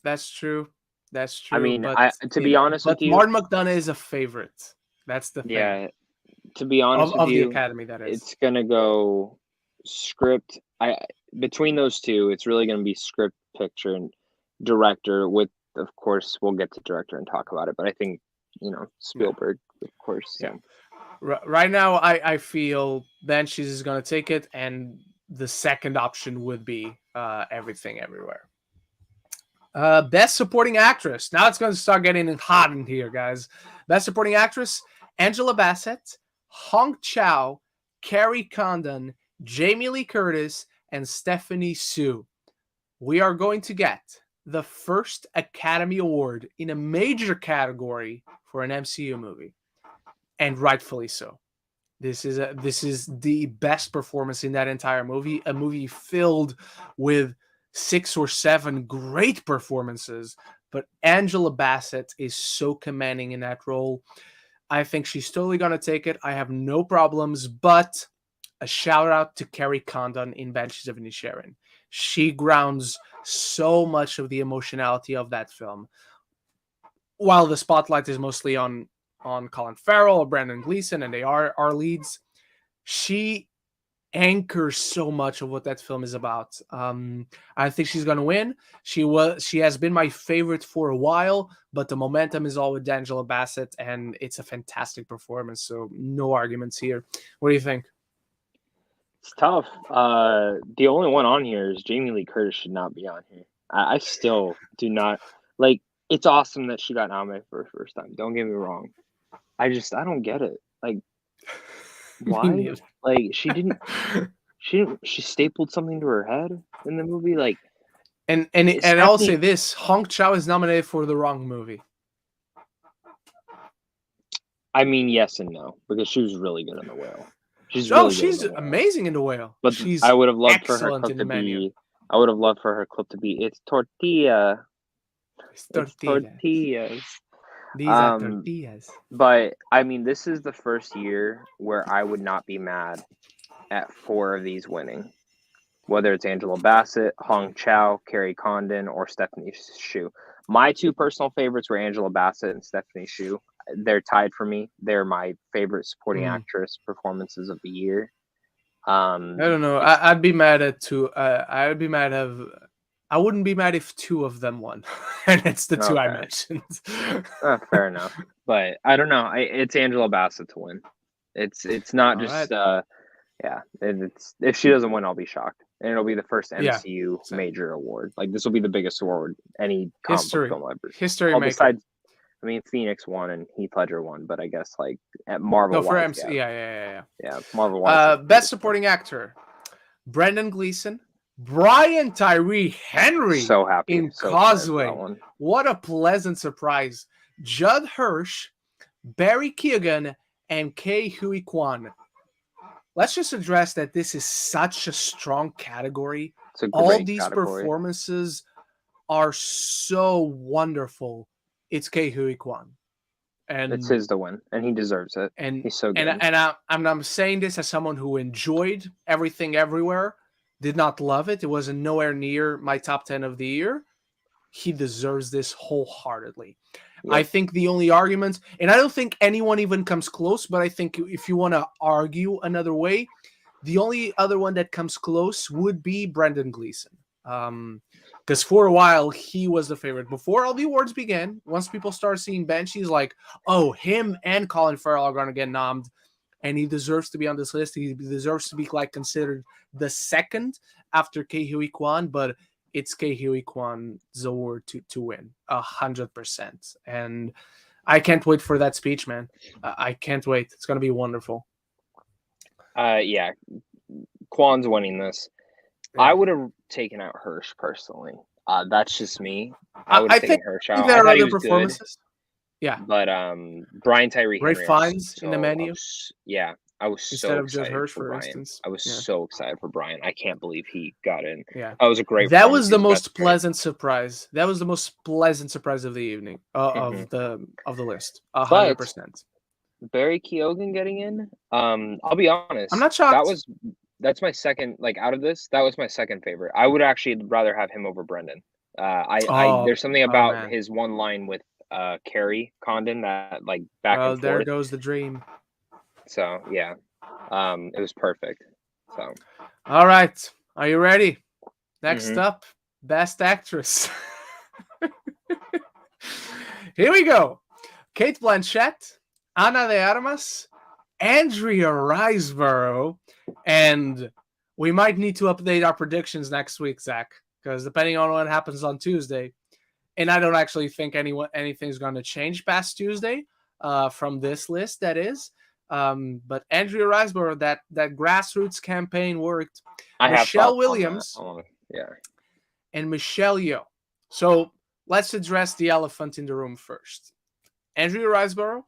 that's true. That's true. I mean, to be honest with you, Martin McDonagh is a favorite. That's the thing. Yeah. To be honest with you, the Academy, that is. It's gonna go script. Between those two, it's really gonna be script, picture, and director, with of course, we'll get to director and talk about it. But I think Spielberg, of course. So. Yeah. Right now, I feel Banshees is gonna take it, and the second option would be Everything Everywhere. Best Supporting Actress. Now it's going to start getting hot in here, guys. Best Supporting Actress: Angela Bassett, Hong Chow, Carrie Condon, Jamie Lee Curtis, and Stephanie Hsu. We are going to get the first Academy Award in a major category for an MCU movie, and rightfully so. This is the best performance in that entire movie. A movie filled with 6 or 7 great performances, but Angela Bassett is so commanding in that role. I think she's totally gonna take it. I have no problems, but a shout out to Carrie Condon in Banshees of Inisherin. She grounds so much of the emotionality of that film. While the spotlight is mostly on Colin Farrell or Brandon Gleeson, and they are our leads, she anchors so much of what that film is about. I think she's gonna win. She has been my favorite for a while, but the momentum is all with Angela Bassett, and it's a fantastic performance. So no arguments here. What do you think? It's tough. The only one on here is Jamie Lee Curtis should not be on here. I still do not like. It's awesome that she got nominated for her first time. Don't get me wrong. I don't get it. Like, why? Like, she stapled something to her head in the movie. Like, and I'll say this: Hong Chow is nominated for the wrong movie. I mean, yes and no, because she was really good in The Whale. She's amazing in The Whale. But she's I would have loved for her excellent clip in the to menu. be. I would have loved for her clip to be. It's tortilla. It's tortillas. These are tortillas. But I mean, this is the first year where I would not be mad at 4 of these winning, whether it's Angela Bassett, Hong Chow, Carrie Condon, or Stephanie Hsu. My 2 personal favorites were Angela Bassett and Stephanie Hsu. They're tied for me. They're my favorite supporting actress performances of the year. I don't know. I'd be mad at 2. I'd be mad I wouldn't be mad if 2 of them won, and it's the 2 I mentioned. Fair enough, but I don't know. It's Angela Bassett to win. It's not all just right. It's if she doesn't win, I'll be shocked, and it'll be the first MCU major award. Like, this will be the biggest award any comic book film ever. History maker. Besides, I mean, Phoenix won and Heath Ledger won, but I guess like at Marvel. No, for MC. Yeah. Marvel. Best Supporting Actor: Brendan Gleeson, Brian Tyree Henry, so happy in Causeway. What a pleasant surprise. Judd Hirsch, Barry Keoghan, and Ke Huy Quan. Let's just address that this is such a strong category. All these performances are so wonderful. It's Ke Huy Quan. And it's his to win, and he deserves it. And he's so good. And I'm saying this as someone who enjoyed Everything Everywhere. Did not love it. It wasn't nowhere near my top 10 of the year. He deserves this wholeheartedly. Yep. I think the only argument, and I don't think anyone even comes close, but I think if you want to argue another way, the only other one that comes close would be Brendan Gleeson. Because for a while, he was the favorite. Before all the awards began, once people started seeing Banshees, like, oh, him and Colin Farrell are going to get nommed. And he deserves to be on this list. He deserves to be considered the second after Ke Huy Quan, but it's Ke Huy Quan's award to win 100%. And I can't wait for that speech, man. I can't wait. It's gonna be wonderful. Yeah, Quan's winning this. Yeah. I would have taken out Hirsch personally. That's just me. I would have taken Hirsch out. There are other performances. Good. Yeah, but Brian Tyree Henry, Ray Fiennes in the menu. I was instead of just Hirsch, for Brian. Instance. I was so excited for Brian. I can't believe he got in. Yeah, that was a great. That was the most pleasant surprise. That was the most pleasant surprise of the evening of the list. 100%. Barry Keoghan getting in. I'll be honest. I'm not shocked. That's my second. Like, out of this, that was my second favorite. I would actually rather have him over Brendan. There's something about his one line with Carrie Condon that back and forth. There goes the dream. So yeah, it was perfect. So all right, are you ready? Next up, Best Actress. Here we go. Kate Blanchett, Ana de Armas, Andrea Riseborough, and we might need to update our predictions next week, Zach, because depending on what happens on Tuesday, and I don't actually think anything's going to change past Tuesday from this list, that is. But Andrea Riseborough, that grassroots campaign worked. Michelle Williams, and Michelle Yeoh. So let's address the elephant in the room first. Andrea Riseborough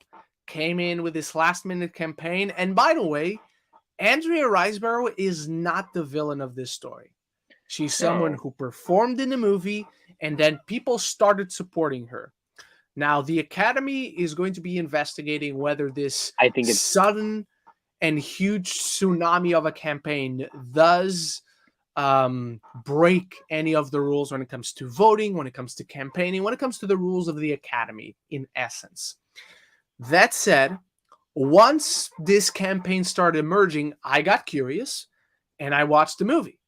came in with this last-minute campaign, and by the way, Andrea Riseborough is not the villain of this story. She's someone who performed in the movie, and then people started supporting her. Now, the Academy is going to be investigating whether this sudden and huge tsunami of a campaign does break any of the rules when it comes to voting, when it comes to campaigning, when it comes to the rules of the Academy, in essence. That said, once this campaign started emerging, I got curious, and I watched the movie.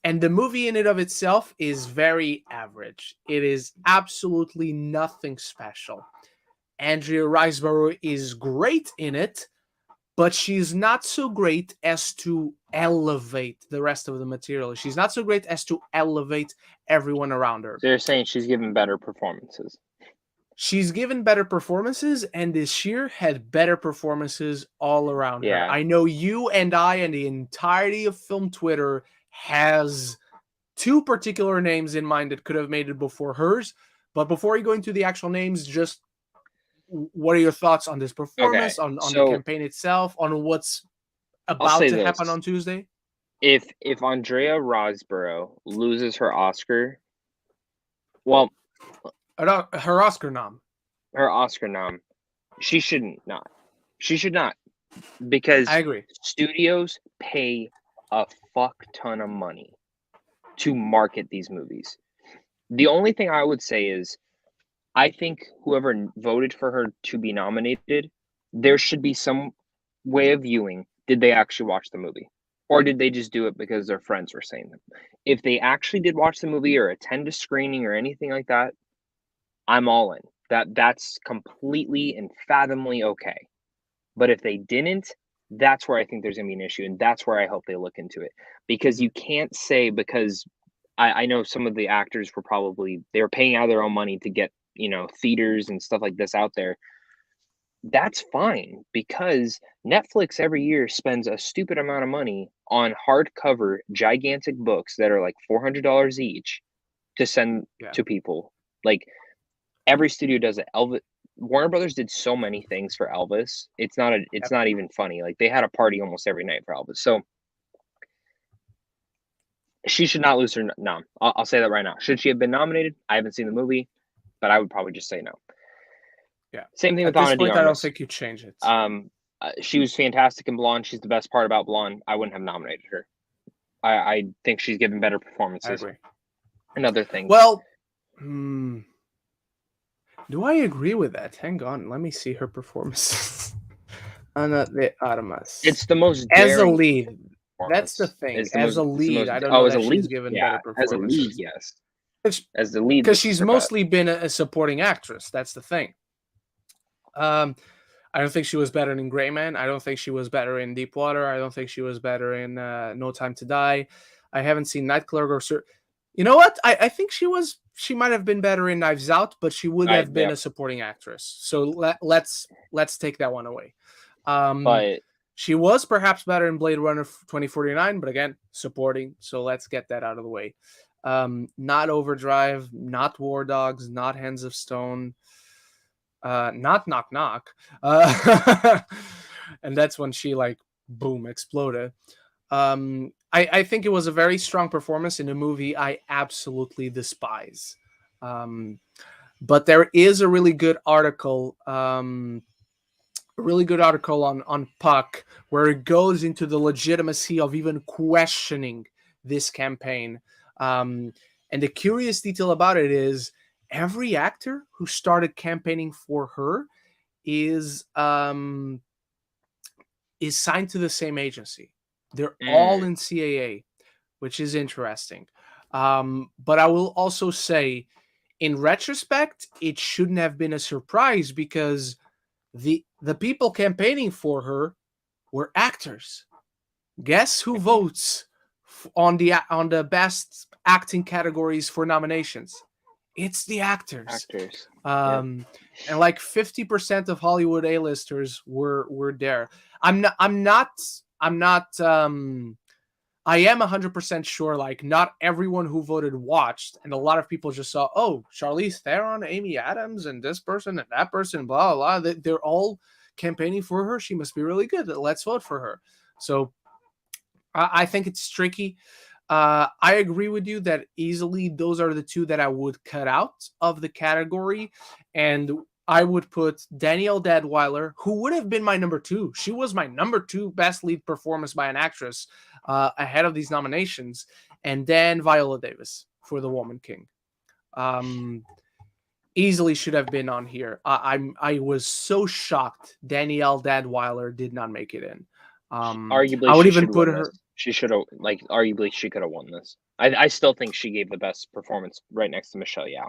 And the movie in and of itself is very average. It is absolutely nothing special. Andrea Riseborough is great in it, but she's not so great as to elevate the rest of the material. She's not so great as to elevate everyone around her. So you're saying she's given better performances? She's given better performances, and this year had better performances all around her. I know you and I and the entirety of film Twitter has two particular names in mind that could have made it before hers. But before you go into the actual names, just what are your thoughts on this performance, on the campaign itself, on what's about to happen on Tuesday? If Andrea Riseborough loses her Oscar, well, her Oscar nom, she shouldn't not. She should not, because I agree. Studios pay a fuck ton of money to market these movies. The only thing I would say is, I think whoever voted for her to be nominated, there should be some way of viewing. Did they actually watch the movie? Or did they just do it because their friends were saying them? If they actually did watch the movie or attend a screening or anything like that, I'm all in. That's completely and fathomably okay. But if they didn't, that's where I think there's going to be an issue, and that's where I hope they look into it. Because you can't say, because I know some of the actors they were paying out of their own money to get, theaters and stuff like this out there. That's fine, because Netflix every year spends a stupid amount of money on hardcover gigantic books that are like $400 each to send to people. Like, every studio does it. Warner Brothers did so many things for Elvis. It's not even funny. Like, they had a party almost every night for Elvis. So she should not lose her nom. I'll say that right now. Should she have been nominated? I haven't seen the movie, but I would probably just say no. Yeah. Same thing with Ana de Armas. I don't think you change it. She was fantastic in Blonde. She's the best part about Blonde. I wouldn't have nominated her. I think she's given better performances. I agree. Another thing. Well, do I agree with that? Hang on, let me see her performance. Ana de Armas. It's the most as a lead. That's the thing. As a lead, I don't know that she's given better performances. As a lead, yes. As the lead, because she's mostly been a supporting actress. That's the thing. I don't think she was better in Gray Man. I don't think she was better in Deep Water. I don't think she was better in No Time to Die. I haven't seen Night Clerk or you know what? I think she might have been better in Knives Out, but she would have been a supporting actress. So let's take that one away. But she was perhaps better in Blade Runner 2049, but again, supporting. So let's get that out of the way. Not Overdrive, not War Dogs, not Hands of Stone, not Knock Knock. And that's when she boom, exploded. I think it was a very strong performance in a movie I absolutely despise. But there is a really good article, on Puck, where it goes into the legitimacy of even questioning this campaign. And the curious detail about it is every actor who started campaigning for her is signed to the same agency. They're all in CAA, which is interesting. But I will also say, in retrospect, it shouldn't have been a surprise because the people campaigning for her were actors. Guess who votes on the best acting categories for nominations? It's the actors. And like 50% of Hollywood A-listers were there. I am 100% sure, like, not everyone who voted watched, and a lot of people just saw, oh, Charlize Theron, Amy Adams, and this person and that person, blah, blah, blah. They're all campaigning for her. She must be really good. Let's vote for her. So I think it's tricky. I agree with you that easily those are the two that I would cut out of the category, and I would put Danielle Deadwyler, who would have been my number 2. She was my number 2 best lead performance by an actress ahead of these nominations, and then Viola Davis for The Woman King. Easily should have been on here. I was so shocked Danielle Deadwyler did not make it in. Arguably, I would even put her. She should have, like, arguably she could have won this. I still think she gave the best performance right next to Michelle Yeoh.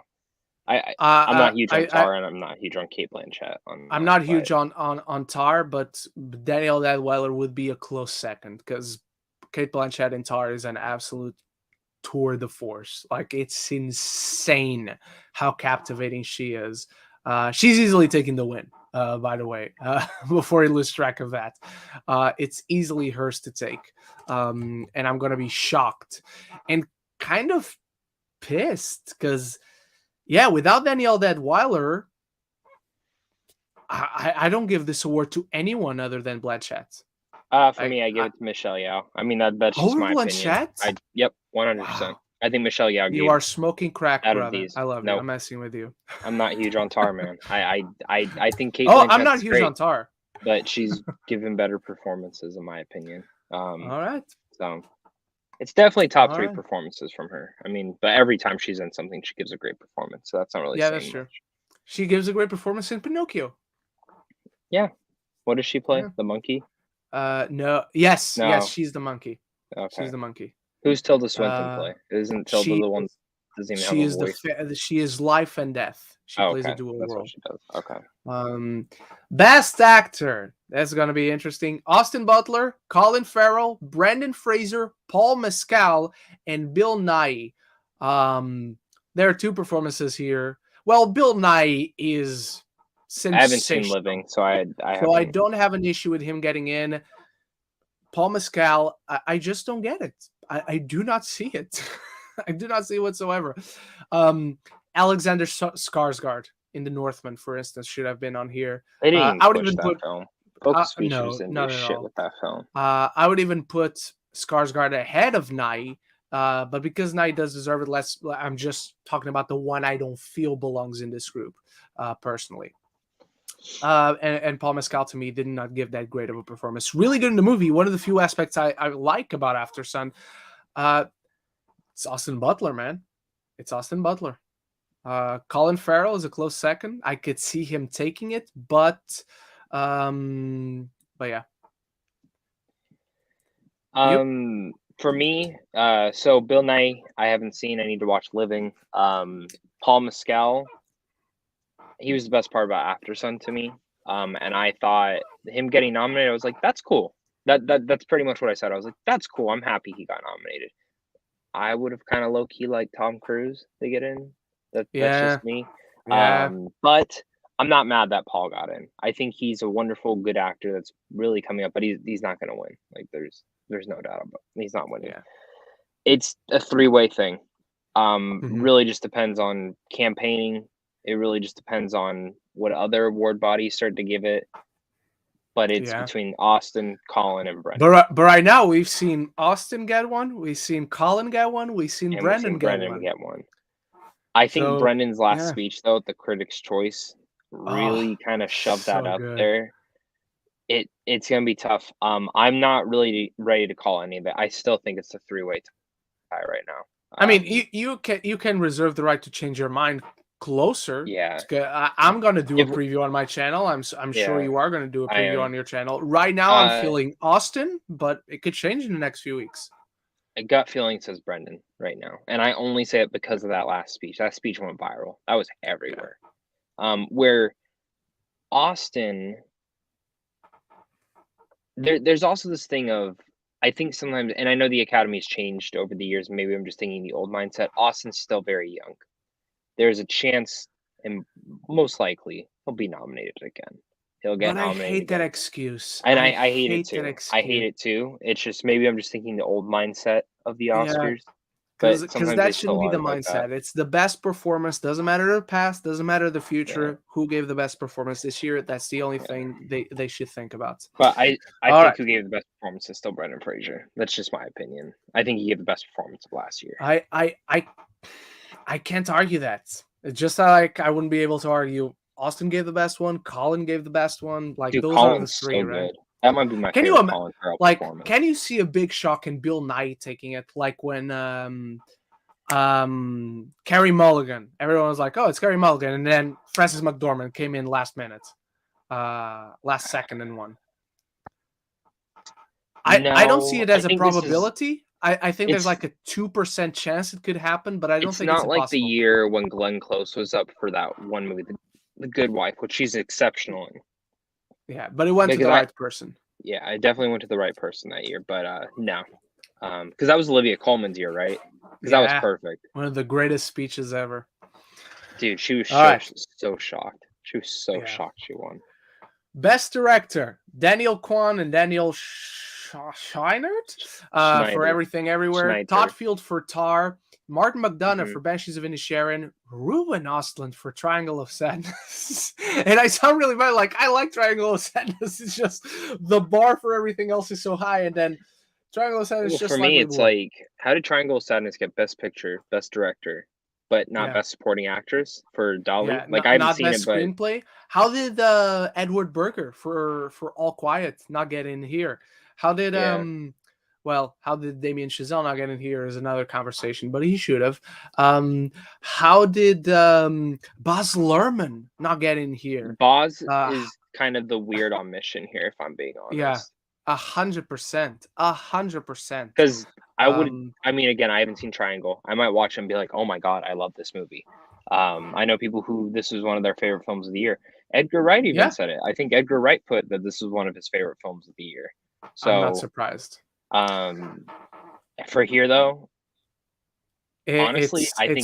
I'm not huge on Tar, and I'm not huge on Cate Blanchett. I'm not huge on Tar, but Danielle Deadwyler would be a close second because Cate Blanchett in Tar is an absolute tour de force. Like, it's insane how captivating she is. She's easily taking the win, by the way, before you lose track of that. It's easily hers to take. And I'm going to be shocked and kind of pissed because, yeah, without Danielle Deadwyler, I don't give this award to anyone other than Blanchett. For me, I give it to Michelle Yeoh. I mean, that's just my Blanchett? opinion. Yep, 100%. Wow. I think Michelle Yeoh. You are smoking crack, brother. These. I love you. I'm messing with you. I'm not huge on Tar, man. I think Cate. Oh, I'm not huge great, on Tar, but she's given better performances, in my opinion. All right. So it's definitely top 3 performances from her. I mean, but every time she's in something, she gives a great performance. So that's not really. Yeah, that's true. She gives a great performance in Pinocchio. Yeah. What does she play? Yeah. The monkey? No. Yes. No. Yes, she's the monkey. Okay. She's the monkey. Who's Tilda Swinton play? Isn't Tilda the one that doesn't even have a voice? She is life and death. She plays a dual That's role. What she does. Okay. Best actor. That's gonna be interesting. Austin Butler, Colin Farrell, Brendan Fraser, Paul Mescal, and Bill Nighy. There are 2 performances here. Well, Bill Nighy is sensational. I haven't seen Living, so I don't have an issue with him getting in. Paul Mescal, I just don't get it. I do not see it. I do not see it whatsoever. Alexander Skarsgård in The Northman, for instance, should have been on here. They didn't I would even put film. Focus features no, shit with that film. I would even put Skarsgård ahead of Nighy, but because Nighy does deserve it less, I'm just talking about the one I don't feel belongs in this group, personally. And Paul Mescal, to me, did not give that great of a performance. Really good in the movie. One of the few aspects I like about After Sun. It's Austin Butler, man. It's Austin Butler. Colin Farrell is a close second. I could see him taking it, but yeah. For me, so Bill Nighy, I haven't seen. I need to watch Living. Paul Mescal, he was the best part about After Sun to me. And I thought him getting nominated, I was like, that's cool. That's pretty much what I said. I was like, that's cool. I'm happy he got nominated. I would have kind of low-key liked Tom Cruise to get in. That's just me. Yeah. But I'm not mad that Paul got in. I think he's a wonderful, good actor that's really coming up, but he's not going to win. Like, there's no doubt about it. He's not winning. Yeah. It's a 3-way thing. Really just depends on campaigning. It really just depends on what other award bodies start to give it. But it's between Austin, Colin, and Brendan. But right now, we've seen Austin get one. We've seen Colin get one. We've seen Brendan get one. I think Brendan's last speech, though, at the Critics' Choice, really kind of shoved that up there. It's going to be tough. I'm not really ready to call any of it. I still think it's a 3-way tie right now. I mean, you can reserve the right to change your mind closer. Yeah. I'm going to do a preview on my channel. I'm sure you are going to do a preview on your channel. Right now, I'm feeling Austin, but it could change in the next few weeks. gut feeling says Brendan right now, and I only say it because of that last speech. That speech went viral. That was everywhere. Where Austin, there's also this thing of, I think sometimes, and I know the Academy's changed over the years. Maybe I'm just thinking the old mindset. Austin's still very young. There's a chance, and most likely, he'll be nominated again. He'll get nominated. I hate that excuse. And I hate it too. That excuse. I hate it too. It's just maybe I'm just thinking the old mindset of the Oscars. Because that shouldn't be the mindset. It's the best performance. Doesn't matter the past. Doesn't matter the future. Yeah. Who gave the best performance this year? That's the only thing they should think about. But I think who gave the best performance is still Brendan Fraser. That's just my opinion. I think he gave the best performance of last year. I can't argue that. It's just like I wouldn't be able to argue Austin gave the best one. Colin gave the best one. Like, dude, those Colin's are the three, so right? Good. That might be my favorite Colin Farrell performance. Can you see a big shock in Bill Nye taking it? Like when Carey Mulligan. Everyone was like, "Oh, it's Carey Mulligan," and then Frances McDormand came in last minute, last second and won. I don't see it as a probability. I think there's like a 2% chance it could happen, but I don't think it's not like the year when Glenn Close was up for that one movie, The Good Wife, which she's exceptional in. Yeah, but it went to the right person. Yeah, I definitely went to the right person that year, but no. Because that was Olivia Colman's year, right? Because that was perfect. One of the greatest speeches ever. Dude, she was so shocked. She was so shocked she won. Best Director, Daniel Kwan and Daniel Scheinert for Everything Everywhere. Schneider. Todd Field for Tar. Martin McDonagh for Banshees of Inisherin. Ruben Östlund for Triangle of Sadness. And I sound really bad. Like, I like Triangle of Sadness. It's just the bar for everything else is so high. And then Triangle of Sadness just for me, it's like, how did Triangle of Sadness get Best Picture, Best Director, but not Best Supporting Actress for Dolly? Yeah, like, I haven't seen best it, but screenplay. How did Edward Berger for All Quiet not get in here? How did how did Damien Chazelle not get in here is another conversation, but he should have. How did Baz Luhrmann not get in here? Baz is kind of the weird omission here, if I'm being honest. Yeah, 100%. 100%. Because I would, I mean, again, I haven't seen Triangle. I might watch it and be like, oh my God, I love this movie. I know people who this is one of their favorite films of the year. Edgar Wright even said it. I think Edgar Wright put that this is one of his favorite films of the year. So I'm not surprised. For here though, honestly, I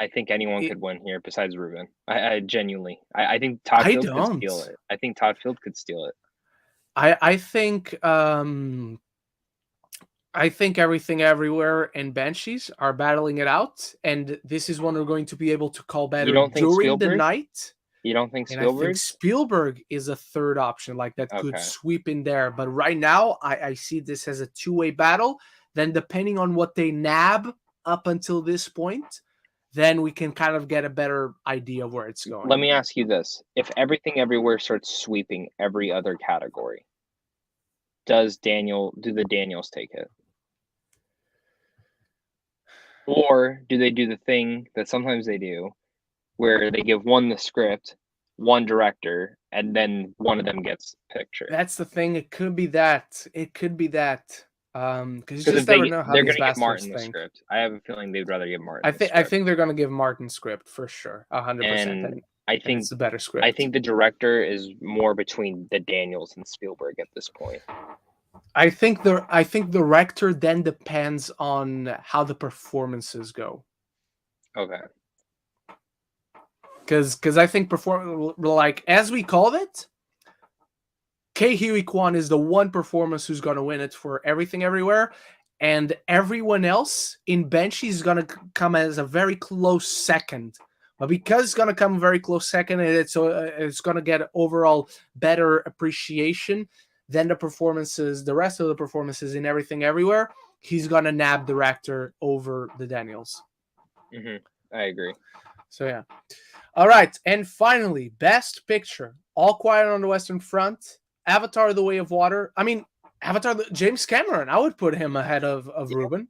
think anyone could win here besides Ruben. I genuinely, I think Todd Field could steal it. I think Todd Field could steal it. I think Everything Everywhere and Banshees are battling it out, and this is one we're going to be able to call better during the night. You don't think Spielberg? I think Spielberg is a third option, like that could sweep in there. But right now, I see this as a two-way battle. Then depending on what they nab up until this point, then we can kind of get a better idea of where it's going. Let me ask you this. If Everything Everywhere starts sweeping every other category, do the Daniels take it? Or do they do the thing that sometimes they do, where they give one the script, one director, and then one of them gets picture? That's the thing. It could be that. Because you just never know how they're going to give Martin the script. I have a feeling they'd rather give Martin. I think they're going to give Martin script for sure, 100%. And I think it's a better script. I think the director is more between the Daniels and Spielberg at this point. I think the director then depends on how the performances go. Okay. Because I think like as we called it, Ke Huy Quan is the one performance who's going to win it for Everything Everywhere, and everyone else in Banshees is going to come as a very close second. But because it's going to come very close second, and it's going to get overall better appreciation than the rest of the performances in Everything Everywhere, he's going to nab director over the Daniels. Mm-hmm. I agree. So yeah. All right, and finally, Best Picture: All Quiet on the Western Front, Avatar: The Way of Water. I mean, James Cameron. I would put him ahead of Ruben,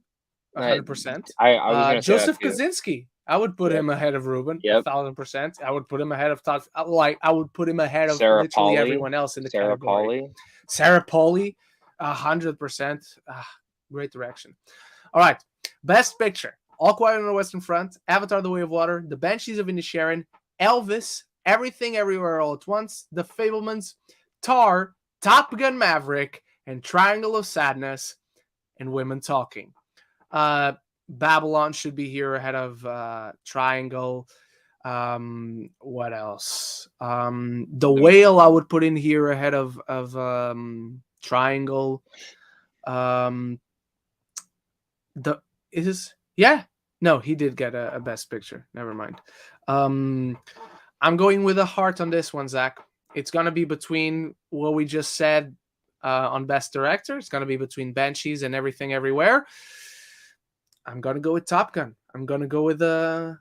100%. I was Joseph Kosinski. I would put him ahead of Ruben, 1,000%. I would put him ahead of Todd. I would put him ahead of literally everyone else in the category. Sarah Polley, 100%. Great direction. All right. Best Picture. All Quiet on the Western Front, Avatar: The Way of Water, The Banshees of Inisherin, Elvis, Everything Everywhere All at Once, The Fablemans, Tar, Top Gun Maverick, and Triangle of Sadness, and Women Talking. Babylon should be here ahead of Triangle. What else? The Whale I would put in here ahead of Triangle. No, he did get a Best Picture. Never mind. I'm going with a heart on this one, Zach. It's gonna be between what we just said on Best Director. It's gonna be between Banshees and Everything Everywhere. I'm gonna go with Top Gun. I'm gonna go with a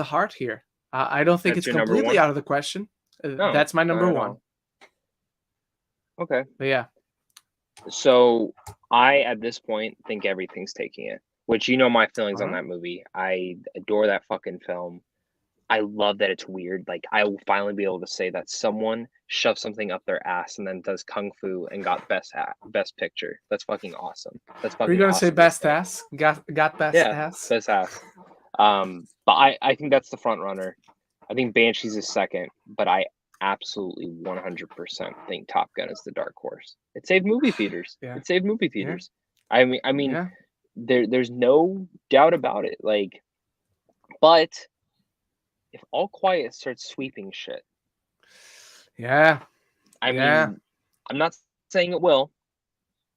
heart here. I don't think it's completely out of the question. No, that's my number one. Okay. But yeah. So I, at this point, think Everything's taking it. Which, you know my feelings on that movie. I adore that fucking film. I love that it's weird. Like, I will finally be able to say that someone shoved something up their ass and then does kung fu and got best picture. That's fucking awesome. That's fucking. Are you gonna say best ass? Got best ass? Best ass. But I think that's the front runner. I think Banshees is second, but I absolutely 100% think Top Gun is the dark horse. It saved movie theaters. Yeah. It saved movie theaters. Yeah. I mean. Yeah. There's no doubt about it. Like, but if All Quiet starts sweeping shit, I mean, I'm not saying it will,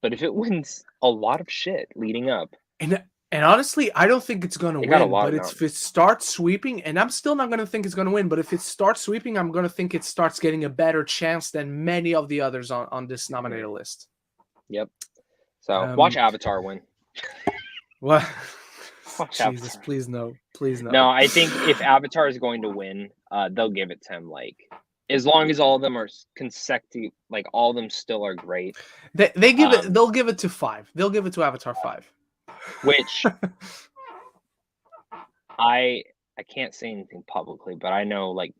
but if it wins a lot of shit leading up, and honestly, I don't think it's gonna win. But if it starts sweeping, and I'm still not gonna think it's gonna win, but if it starts sweeping, I'm gonna think it starts getting a better chance than many of the others on this nominated list. Yep. So watch Avatar win. What? Jesus, please no. No, I think if Avatar is going to win, they'll give it to him. Like, as long as all of them are consecutive, like all of them still are great. They give it. They'll give it to 5. They'll give it to Avatar 5. Which I can't say anything publicly, but I know like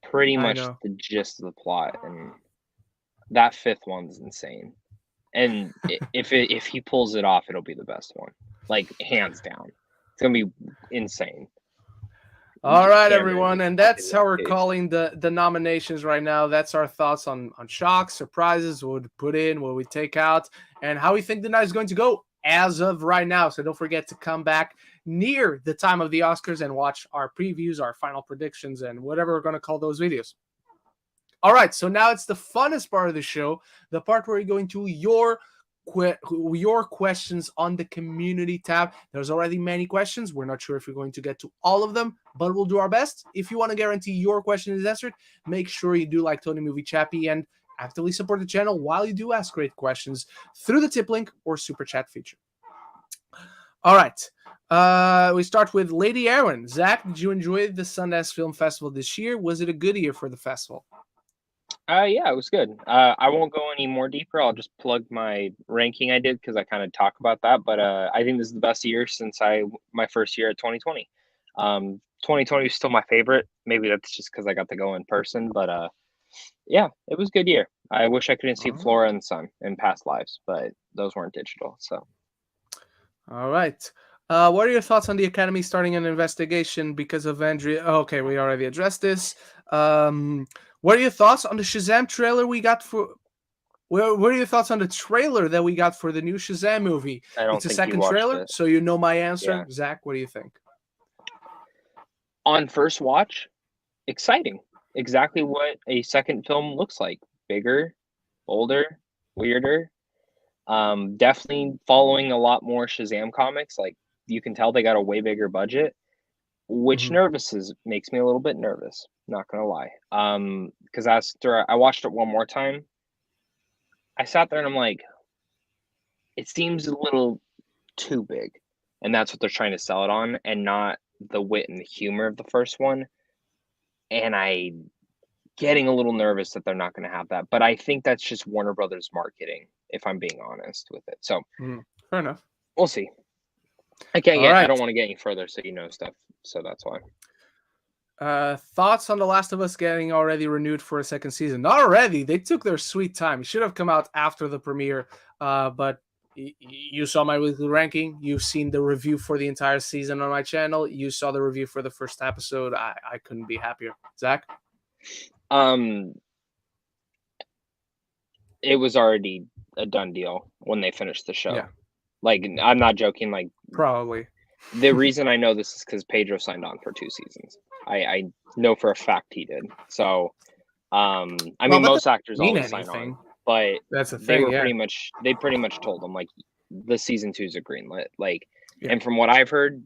pretty much the gist of the plot, and that 5th one's insane. And if he pulls it off, it'll be the best one. Like, hands down. It's going to be insane. All right, everyone. And that's how we're calling the nominations right now. That's our thoughts on shocks, surprises, what we put in, what we take out, and how we think the night is going to go as of right now. So don't forget to come back near the time of the Oscars and watch our previews, our final predictions, and whatever we're going to call those videos. All right, so now it's the funnest part of the show, the part where you go into your questions on the community tab. There's already many questions. We're not sure if we're going to get to all of them, but we'll do our best. If you want to guarantee your question is answered, make sure you do like Tony Movie Chappie and actively support the channel while you do ask great questions through the tip link or super chat feature. All right. We start with Lady Aaron. Zach, did you enjoy the Sundance Film Festival this year? Was it a good year for the festival? Yeah, it was good. I won't go any more deeper. I'll just plug my ranking I did because I kind of talk about that. But I think this is the best year since my first year at 2020. 2020 is still my favorite. Maybe that's just because I got to go in person. But yeah, it was a good year. I wish I couldn't see Flora and Sun in past lives, but those weren't digital. So. All right. What are your thoughts on the Academy starting an investigation because of Andrea? Oh, okay, we already addressed this. What are your thoughts on the Shazam trailer we got for? What are your thoughts on the trailer that we got for the new Shazam movie? It's a second trailer, so you know my answer. Yeah. Zach, what do you think? On first watch, exciting. Exactly what a second film looks like. Bigger, bolder, weirder. Definitely following a lot more Shazam comics. Like, you can tell they got a way bigger budget, which makes me a little bit nervous. Not gonna lie. Because after I watched it one more time, I sat there and I'm like, it seems a little too big, and that's what they're trying to sell it on, and not the wit and the humor of the first one. And I'm getting a little nervous that they're not going to have that. But I think that's just Warner Brothers marketing, if I'm being honest with it. So fair enough. We'll see. I don't want to get any further, so you know stuff. So that's why. Thoughts on The Last of Us getting already renewed for a second season? Not already. They took their sweet time. It should have come out after the premiere, but you saw my weekly ranking. You've seen the review for the entire season on my channel. You saw the review for the first episode. I couldn't be happier. Zach? It was already a done deal when they finished the show. Yeah. Like, I'm not joking. Like, probably. The reason I know this is because Pedro signed on for 2 seasons. I know for a fact he did. So, I mean, most actors always sign on, but that's the they thing. were pretty much told them like the season 2 is a greenlit. Like, and from what I've heard,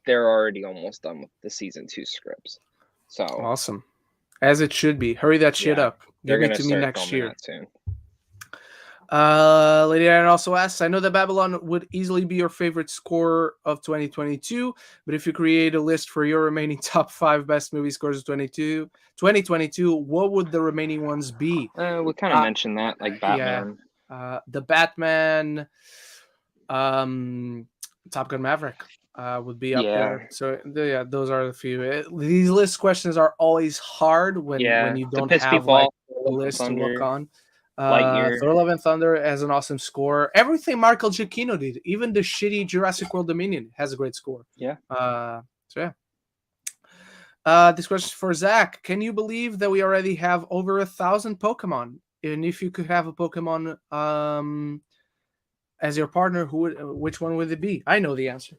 they're already almost done with the season 2 scripts. So awesome, as it should be. Hurry that shit up. Give it to me next year. Soon. Lady Aaron also asks, I know that Babylon would easily be your favorite score of 2022, but if you create a list for your remaining top 5 best movie scores of 2022, what would the remaining ones be? We kind of mentioned that, like Batman. Yeah, the Batman, Top Gun Maverick would be up there. So those are the few. These list questions are always hard when you don't have like a list to look on. Thor: Love and Thunder has an awesome score. Everything Michael Giacchino did, even the shitty Jurassic World Dominion, has a great score. Yeah. This question is for Zach. Can you believe that we already have over 1,000 Pokemon? And if you could have a Pokemon as your partner, which one would it be? I know the answer.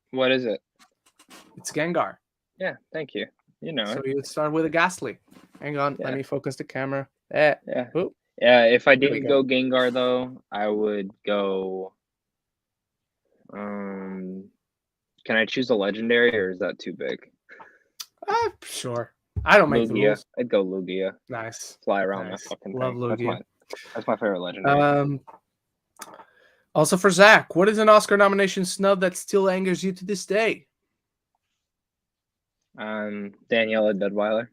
What is it? It's Gengar. Yeah, thank you. You know. So you would start with a Ghastly. Hang on, let me focus the camera. Yeah. If I didn't go Gengar though, I would go. Can I choose a legendary or is that too big? Sure. I don't make the rules. I'd go Lugia. Nice. Fly around my fucking thing. Love Lugia. That's my favorite legendary. Also for Zach, what is an Oscar nomination snub that still angers you to this day? Daniela Deadweiler.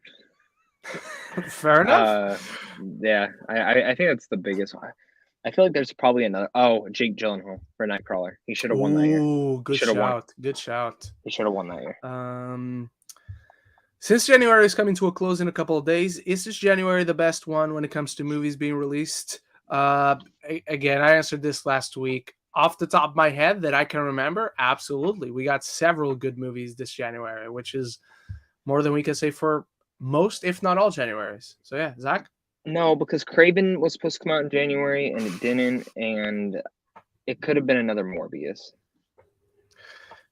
Fair enough. I think that's the biggest one. I feel like there's probably another. Oh, Jake Gyllenhaal for Nightcrawler. He should have won that year. Ooh, good shout. Good shout. He should have won that year. Since January is coming to a close in a couple of days, is this January the best one when it comes to movies being released? Again, I answered this last week. Off the top of my head that I can remember, absolutely. We got several good movies this January, which is more than we can say for most, if not all, Januaries. So yeah, Zach? No, because Kraven was supposed to come out in January and it didn't, and it could have been another Morbius.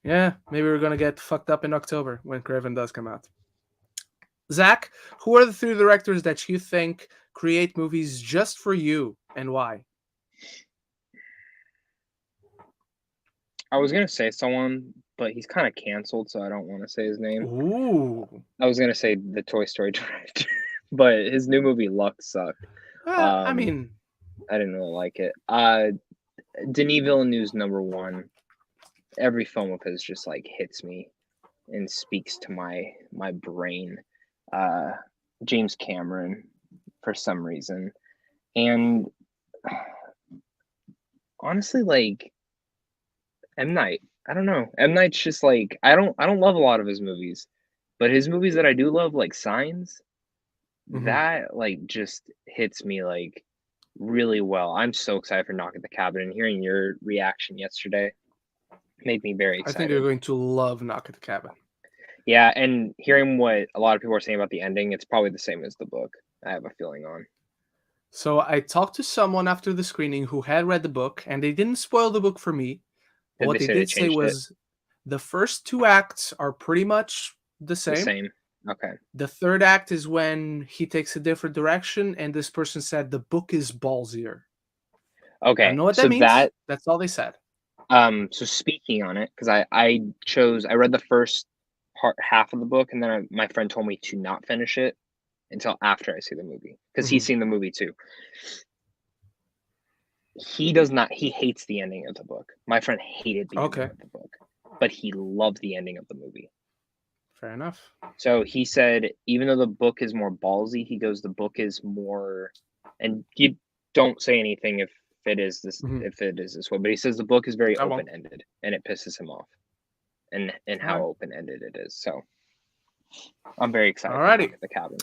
Yeah, maybe we're gonna get fucked up in October when Kraven does come out. Zach, who are the 3 directors that you think create movies just for you and why? I was gonna say someone, but he's kind of canceled, so I don't want to say his name. Ooh. I was gonna say the Toy Story director, but his new movie Luck sucked. I mean, I didn't really like it. Denis Villeneuve's number 1. Every film of his just like hits me and speaks to my brain. James Cameron, for some reason, and honestly, like M. Night. I don't know. M. Night's just like I don't love a lot of his movies, but his movies that I do love, like Signs, that like just hits me like really well. I'm so excited for Knock at the Cabin, and hearing your reaction yesterday made me very excited. I think you're going to love Knock at the Cabin. Yeah, and hearing what a lot of people are saying about the ending, it's probably the same as the book. I have a feeling on. So I talked to someone after the screening who had read the book, and they didn't spoil the book for me. But what they did say was the first 2 acts are pretty much the same. Okay. The 3rd act is when he takes a different direction, and this person said the book is ballsier. Okay. I know what that means. That's all they said. So speaking on it, because I read the first half of the book, and then my friend told me to not finish it until after I see the movie, because he's seen the movie too. He hates the ending of the book. My friend hated the ending of the book, but he loved the ending of the movie. Fair enough. So he said, even though the book is more ballsy, he goes, the book is more, and you don't say anything if it is this way, but he says the book is very open-ended, and it pisses him off. And how open-ended it is. So I'm very excited for the Cabin.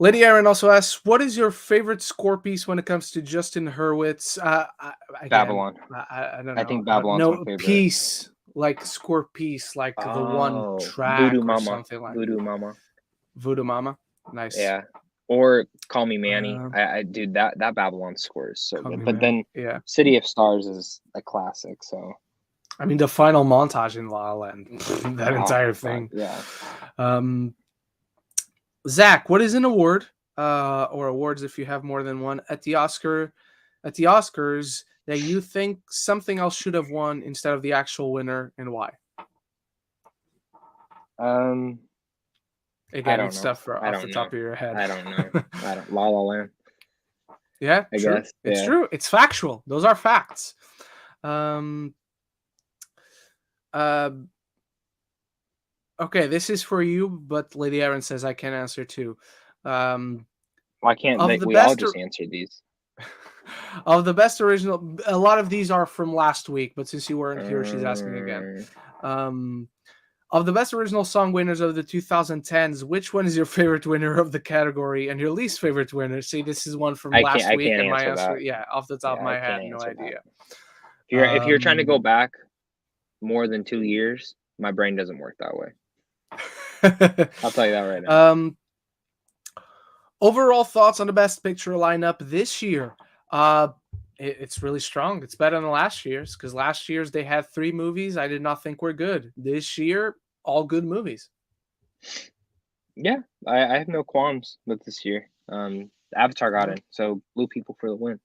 Lady Aaron also asks, "What is your favorite score piece when it comes to Justin Hurwitz?" Again, Babylon. I don't I know. think Babylon's my No favorite. piece, like score piece, like the one Oh, Voodoo track or Mama. something like Voodoo Mama. Voodoo Mama. Nice. Yeah. Or Call Me Manny. Uh, I dude, that Babylon score is so Call good. Me But Manny. then Yeah. City of Stars is a classic. So I mean, the final montage in La La Land, that entire thing. Yeah. Zach, what is an award, or awards if you have more than one at the Oscars that you think something else should have won instead of the actual winner, and why? Again, it's tough off the top of your head. I don't know. La La Land. Yeah, I true. guess. It's Yeah. true. It's factual. Those are facts. Okay, this is for you, but Lady Aaron says I can answer too. Why can't Of the we all best just answer these? of the best original, a lot of these are from last week, but since you weren't here, she's asking again. Of the best original song winners of the 2010s, which one is your favorite winner of the category and your least favorite winner? See, this is one from last week, and my answer, off the top of my head, no idea. If you're trying to go back more than 2 years, my brain doesn't work that way. I'll tell you that right now. Overall thoughts on the best picture lineup this year? It's really strong. It's better than last year's, because last year's they had 3 movies I did not think were good. This year, all good movies. Yeah, I have no qualms with this year. Avatar got in, so blue people for the win.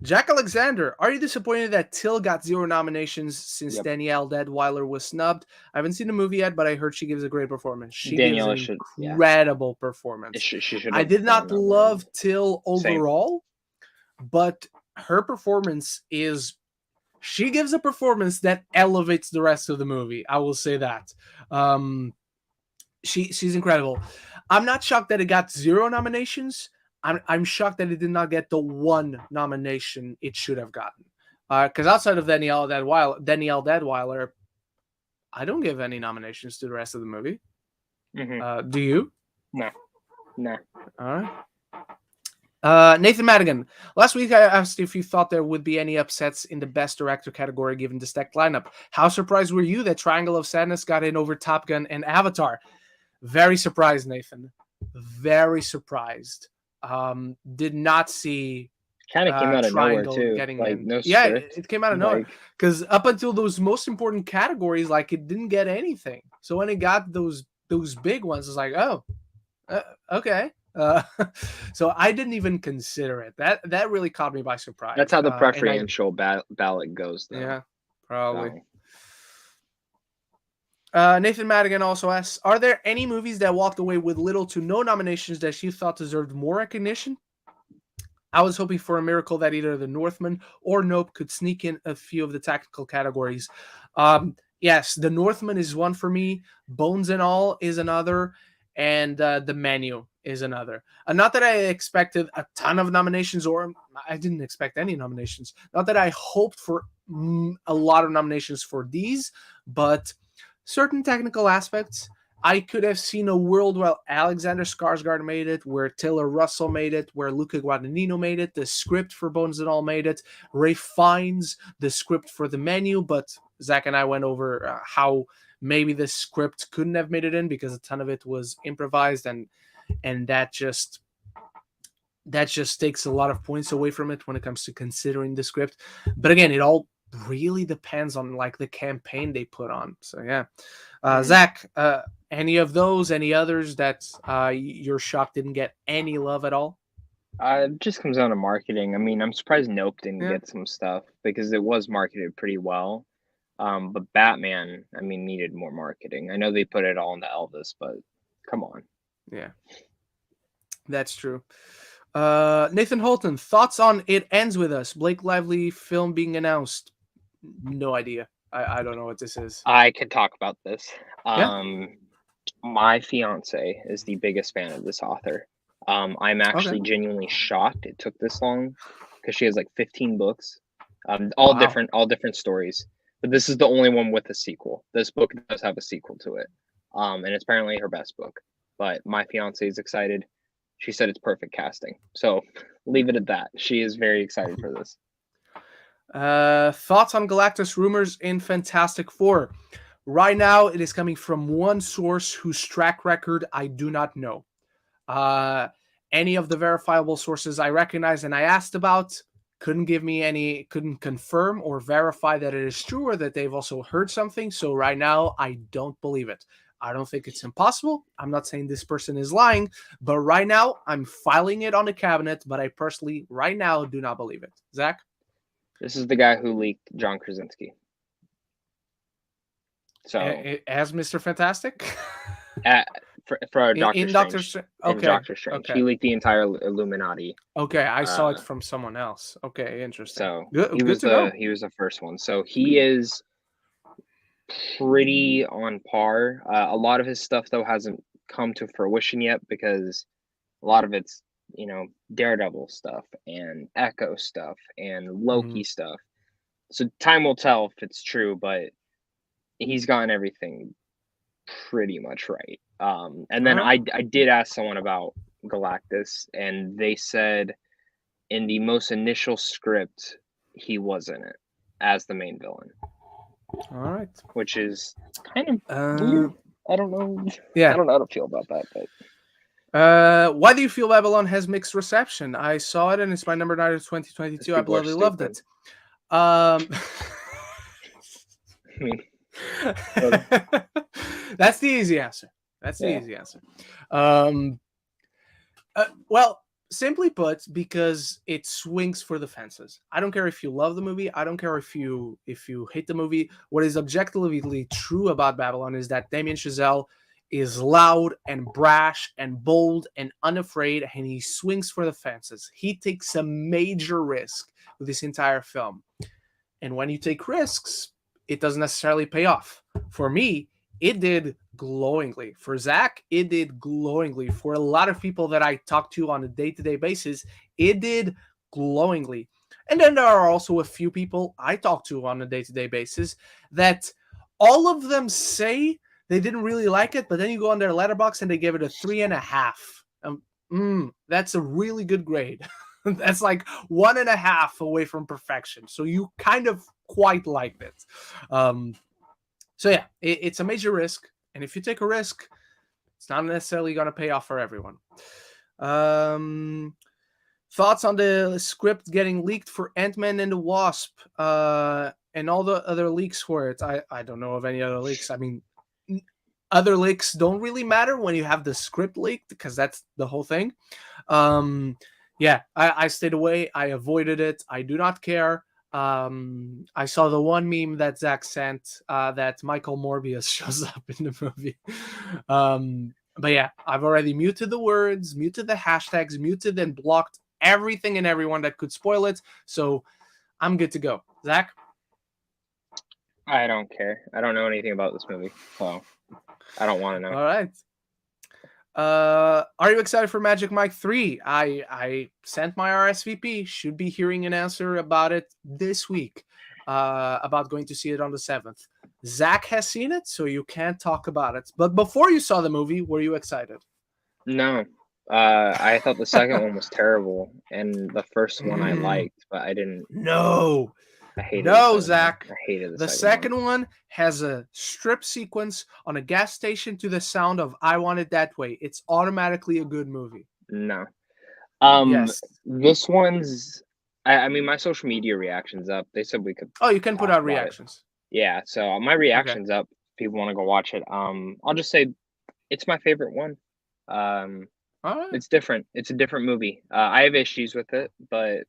Jack Alexander, are you disappointed that Till got 0 nominations since Danielle Deadwyler was snubbed? I haven't seen the movie yet, but I heard she gives a great performance. She gives an incredible performance. I did not love Till overall, but her performance is... she gives a performance that elevates the rest of the movie. I will say that. She's incredible. I'm not shocked that it got 0 nominations. I'm shocked that it did not get the 1 nomination it should have gotten. Because outside of Danielle Deadwyler, I don't give any nominations to the rest of the movie. Mm-hmm. Do you? No. All right. Nathan Madigan. Last week I asked if you thought there would be any upsets in the best director category given the stacked lineup. How surprised were you that Triangle of Sadness got in over Top Gun and Avatar? Very surprised, Nathan. Very surprised. Did not see kind of came out of nowhere too. Getting like in. No script. Yeah, it came out of nowhere, because up until those most important categories, like, it didn't get anything. So when it got those big ones, it's like, oh, okay. So I didn't even consider it. That really caught me by surprise. That's how the preferential ballot goes, though. Yeah, probably. Nathan Madigan also asks, are there any movies that walked away with little to no nominations that you thought deserved more recognition? I was hoping for a miracle that either The Northman or Nope could sneak in a few of the technical categories. Yes, The Northman is one for me. Bones and All is another. And The Menu is another. Not that I expected a ton of nominations, or I didn't expect any nominations. Not that I hoped for a lot of nominations for these, but certain technical aspects, I could have seen a world where Alexander Skarsgård made it, where Taylor Russell made it, where Luca Guadagnino made it, the script for Bones and All made it, Ray Fiennes, the script for The Menu, but Zach and I went over how maybe the script couldn't have made it in because a ton of it was improvised, and that just takes a lot of points away from it when it comes to considering the script. But again, it all really depends on like the campaign they put on. So yeah. Zach, any of those, any others that you're shocked didn't get any love at all? It just comes down to marketing. I mean, I'm surprised Nope didn't get some stuff because it was marketed pretty well. But Batman, I mean, needed more marketing. I know they put it all into Elvis, but come on. Yeah, that's true. Nathan Holton, thoughts on It Ends With Us? Blake Lively film being announced. No idea. I don't know what this is. I can talk about this. My fiance is the biggest fan of this author. I'm actually genuinely shocked it took this long because she has like 15 books, all different stories. But this is the only one with a sequel. This book does have a sequel to it. and it's apparently her best book. But my fiance is excited. She said it's perfect casting. So leave it at that. She is very excited for this. Thoughts on Galactus rumors in Fantastic Four? Right now, it is coming from one source whose track record I do not know. Any of the verifiable sources I recognize and I asked about couldn't give me any, couldn't confirm or verify that it is true or that they've also heard something. So right now, I don't believe it. I don't think it's impossible. I'm not saying this person is lying, but right now I'm filing it on the cabinet. But I personally, right now, do not believe it. Zach? This is the guy who leaked John Krasinski. So as Mr. Fantastic? for Doctor in Strange. Okay. Doctor Strange. Okay. He leaked the entire Illuminati. Okay, I saw it from someone else. Okay, interesting. So good he was the first one. So he is pretty on par. A lot of his stuff though hasn't come to fruition yet because a lot of it's Daredevil stuff and Echo stuff and Loki stuff. So time will tell if it's true, but he's gotten everything pretty much right. And then I did ask someone about Galactus, and they said in the most initial script he was in it as the main villain. All right, which is kind of weird. I don't know. Yeah, I don't know how to feel about that, but. Why do you feel Babylon has mixed reception? I saw it and it's my number 9 of 2022. I bloody loved it. That's the easy answer. Well, simply put, because it swings for the fences. I don't care if you love the movie. I don't care if you hate the movie. What is objectively true about Babylon is that Damien Chazelle is loud and brash and bold and unafraid, and he swings for the fences. He takes a major risk with this entire film. And when you take risks, it doesn't necessarily pay off. For me, it did glowingly. For Zach, it did glowingly. For a lot of people that I talk to on a day-to-day basis, it did glowingly. And then there are also a few people I talk to on a day-to-day basis that all of them say they didn't really like it, but then you go on their letterbox and they give it a 3.5. That's a really good grade. That's like 1.5 away from perfection. So you kind of quite liked it. So yeah, it's a major risk. And if you take a risk, it's not necessarily going to pay off for everyone. Thoughts on the script getting leaked for Ant-Man and the Wasp and all the other leaks for it? I don't know of any other leaks. I mean, other leaks don't really matter when you have the script leaked because that's the whole thing. Yeah, I stayed away. I avoided it. I do not care. I saw the one meme that Zach sent that Michael Morbius shows up in the movie. But yeah, I've already muted the words, muted the hashtags, muted and blocked everything and everyone that could spoil it. So I'm good to go. Zach? I don't care. I don't know anything about this movie, so I don't want to know. All right. Are you excited for Magic Mike 3? I sent my RSVP. Should be hearing an answer about it this week. About going to see it on the 7th. Zach has seen it, so you can't talk about it. But before you saw the movie, were you excited? No. I thought the second one was terrible, and the first one I liked, but I didn't. No. I hated Zach. I hated the second one has a strip sequence on a gas station to the sound of I Want It That Way. It's automatically a good movie. No. Yes. This one's I mean my social media reaction's up. They said we could you can put out reactions. Yeah, so my reaction's up. People want to go watch it. I'll just say it's my favorite one. It's different. It's a different movie. I have issues with it, but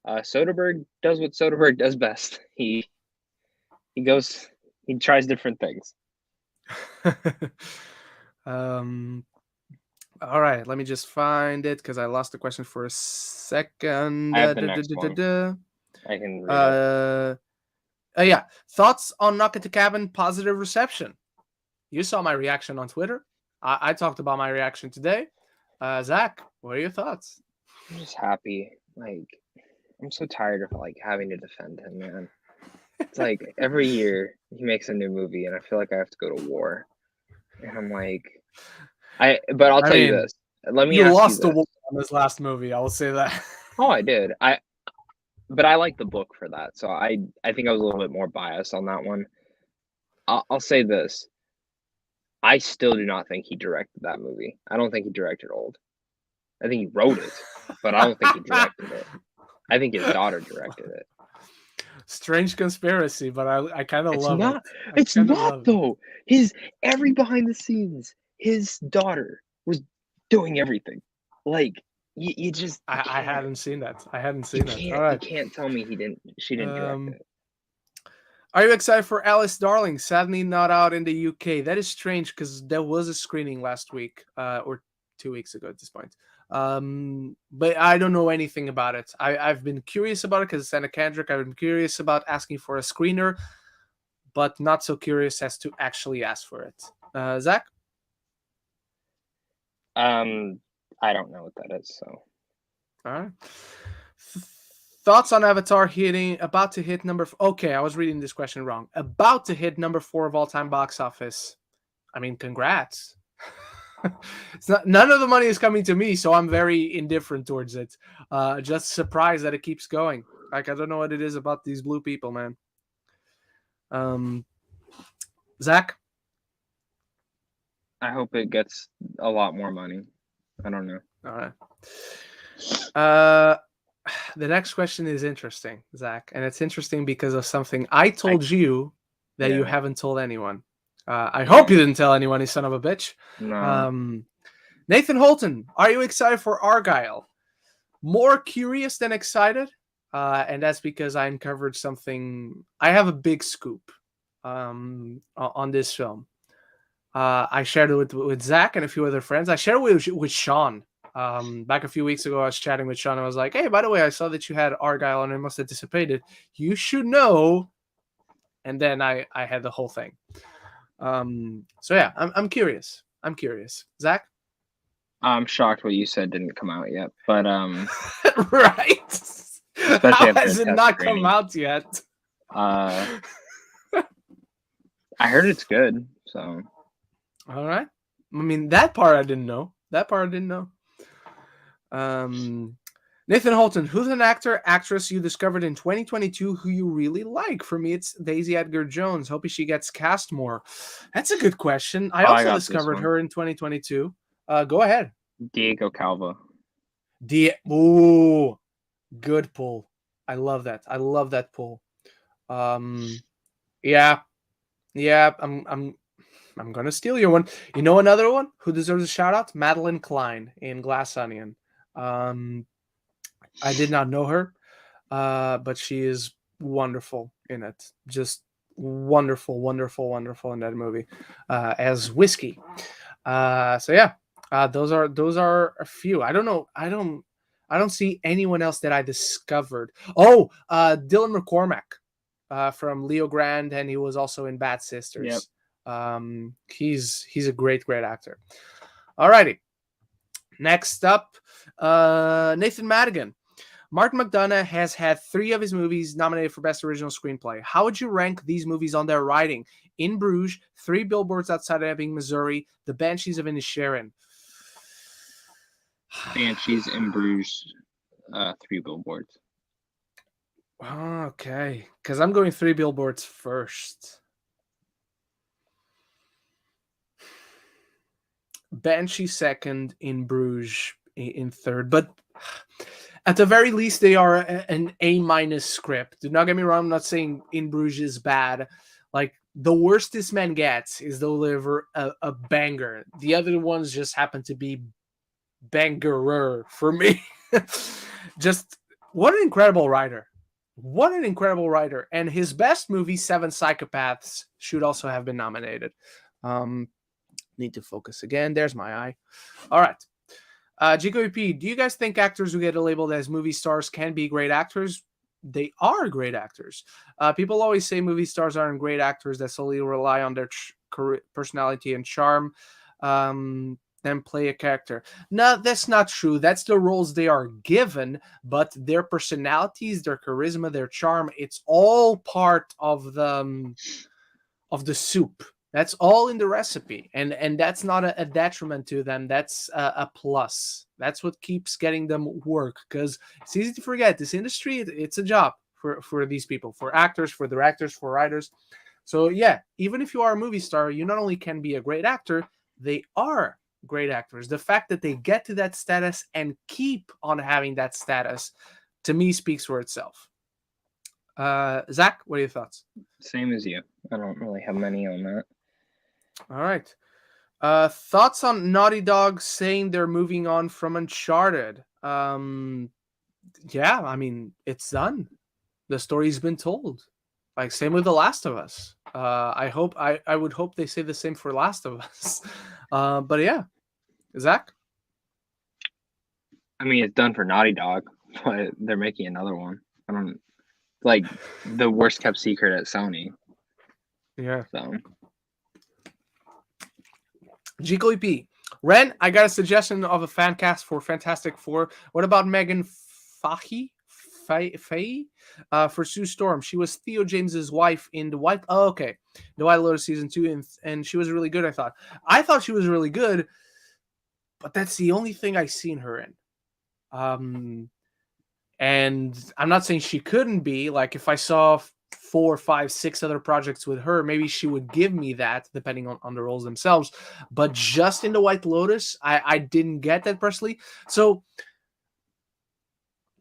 Soderbergh does what Soderbergh does best. He tries different things. All right, let me just find it because I lost the question for a second. I have the next one. I can read it. Yeah. Thoughts on Knock at the Cabin positive reception? You saw my reaction on Twitter. I talked about my reaction today. Zach, what are your thoughts? I'm just happy. I'm so tired of having to defend him, man. It's every year he makes a new movie and I feel like I have to go to war. And I'm like, but I'll tell you this. Let me you ask lost you the war this. on this last movie. I will say that. Oh, I did. But I like the book for that, so I think I was a little bit more biased on that one. I'll say this. I still do not think he directed that movie. I don't think he directed Old. I think he wrote it, but I don't think he directed it. I think his daughter directed it. Strange conspiracy, but I kind of love Not, it. It's not though. Every behind the scenes, his daughter was doing everything. Like you just I can't. hadn't seen that. I hadn't You seen that. can't. All You right. can't tell me she didn't direct it. Are you excited for Alice Darling? Sadly, not out in the UK. That is strange because there was a screening last week or 2 weeks ago at this point. But I don't know anything about it. I've been curious about it because it's Anna Kendrick. I've been curious about asking for a screener, but not so curious as to actually ask for it. Zach? I don't know what that is. So, all right. Thoughts on Avatar about to hit number? Okay, I was reading this question wrong. About to hit number 4 of all time box office. I mean, congrats. It's not, none of the money is coming to me, so I'm very indifferent towards it. Just surprised that it keeps going. Like, I don't know what it is about these blue people, man. Zach? I hope it gets a lot more money. I don't know. All right. The next question is interesting, Zach, and it's interesting because of something I told you that you haven't told anyone. I hope you didn't tell anyone, you son of a bitch. No. Nathan Holton, are you excited for Argyle? More curious than excited, and that's because I uncovered something. I have a big scoop on this film. I shared it with Zach and a few other friends. I shared it with Sean. Back a few weeks ago, I was chatting with Sean. I was like, hey, by the way, I saw that you had Argyle and it must have dissipated. You should know. And then I had the whole thing. So yeah, I'm curious. I'm curious. Zach? I'm shocked what you said didn't come out yet, but right. Especially how has it not come out yet? I heard it's good, so. All right. I mean, that part I didn't know. Nathan Holton, who's an actor, actress you discovered in 2022 who you really like? For me, it's Daisy Edgar Jones. Hoping she gets cast more. That's a good question. I also discovered her in 2022. Go ahead. Diego Calva. Ooh, good pull. I love that. I love that pull. Yeah. I'm gonna steal your one. You know another one who deserves a shout out? Madeline Klein in Glass Onion. I did not know her, but she is wonderful in it. Just wonderful in that movie as Whiskey. So yeah, those are a few. I don't know. I don't see anyone else that I discovered. Oh, Dylan McCormack from Leo Grand, and he was also in Bad Sisters. Yep. He's a great actor. Alrighty. Next up, Nathan Madigan. Martin McDonagh has had 3 of his movies nominated for Best Original Screenplay. How would you rank these movies on their writing? In Bruges, 3 Billboards Outside Ebbing, Missouri, The Banshees of Inisherin. Banshees in Bruges, 3 Billboards. Okay, because I'm going 3 Billboards first. Banshee second, In Bruges in third, but at the very least, they are an A- script. Do not get me wrong. I'm not saying In Bruges is bad. Like, the worst this man gets is deliver a banger. The other ones just happen to be bangerer for me. Just what an incredible writer. And his best movie, 7 Psychopaths, should also have been nominated. Need to focus again. There's my eye. All right. GKP, do you guys think actors who get labeled as movie stars can be great actors? They are great actors. People always say movie stars aren't great actors that solely rely on their personality and charm and play a character. No, that's not true. That's the roles they are given, but their personalities, their charisma, their charm, it's all part of the soup. That's all in the recipe, and that's not a detriment to them. That's a plus. That's what keeps getting them work, because it's easy to forget this industry. It's a job for these people, for actors, for directors, for writers. So yeah, even if you are a movie star, you not only can be a great actor, they are great actors. The fact that they get to that status and keep on having that status, to me, speaks for itself. Zach, what are your thoughts? Same as you. I don't really have many on that. All right. Thoughts on Naughty Dog saying they're moving on from Uncharted? Yeah, I mean, it's done. The story's been told. Like, same with The Last of Us. I would hope they say the same for Last of Us. But yeah, Zach. I mean, it's done for Naughty Dog, but they're making another one. I don't like the worst kept secret at Sony. Yeah. So. Geek, Ren, I got a suggestion of a fan cast for Fantastic Four. What about Megan Fahy for Sue Storm? She was Theo James's wife in the White. Oh, okay, the White Lotus season 2, and she was really good. I thought she was really good, but that's the only thing I seen her in. And I'm not saying she couldn't be. Like, if I saw 4, 5, 6 other projects with her, maybe she would give me that, depending on the roles themselves. But just in the White Lotus, I didn't get that personally. So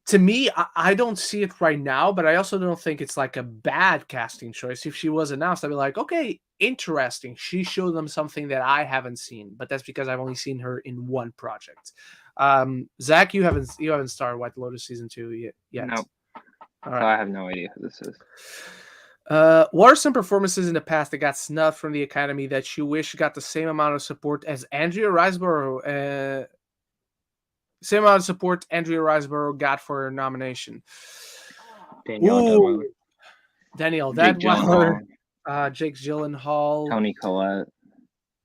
to me, I don't see it right now, but I also don't think it's like a bad casting choice. If she was announced, I'd be like, okay, interesting. She showed them something that I haven't seen, but that's because I've only seen her in one project. Zach, you haven't started White Lotus season 2 yet. Nope. All right. So I have no idea who this is. What are some performances in the past that got snubbed from the Academy that you wish got the same amount of support as Andrea Riseborough? Same amount of support Andrea Riseborough got for her nomination. Daniel Dadweiler, Jake Gyllenhaal, Toni Collette,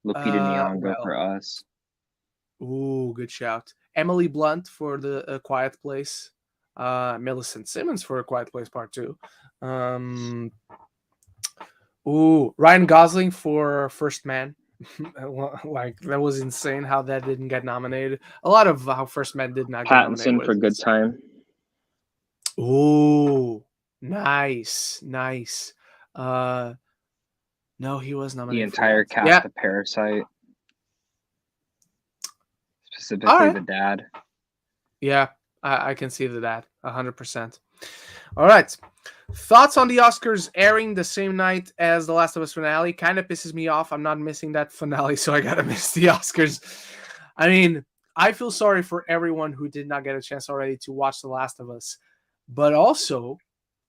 Lupita Nyong'o for Us. Ooh, good shout. Emily Blunt for the Quiet Place. Millicent Simmons for A Quiet Place Part 2. Ryan Gosling for First Man. Like, that was insane how that didn't get nominated. A lot of how First Man did not get nominated. Pattinson for Good Time. Ooh, nice. No, he was nominated. The entire cast of Parasite. Specifically the dad. Yeah, I can see the dad 100%. All right. Thoughts on the Oscars airing the same night as The Last of Us finale? Kind of pisses me off. I'm not missing that finale, so I gotta miss the Oscars. I mean, I feel sorry for everyone who did not get a chance already to watch The Last of Us, but also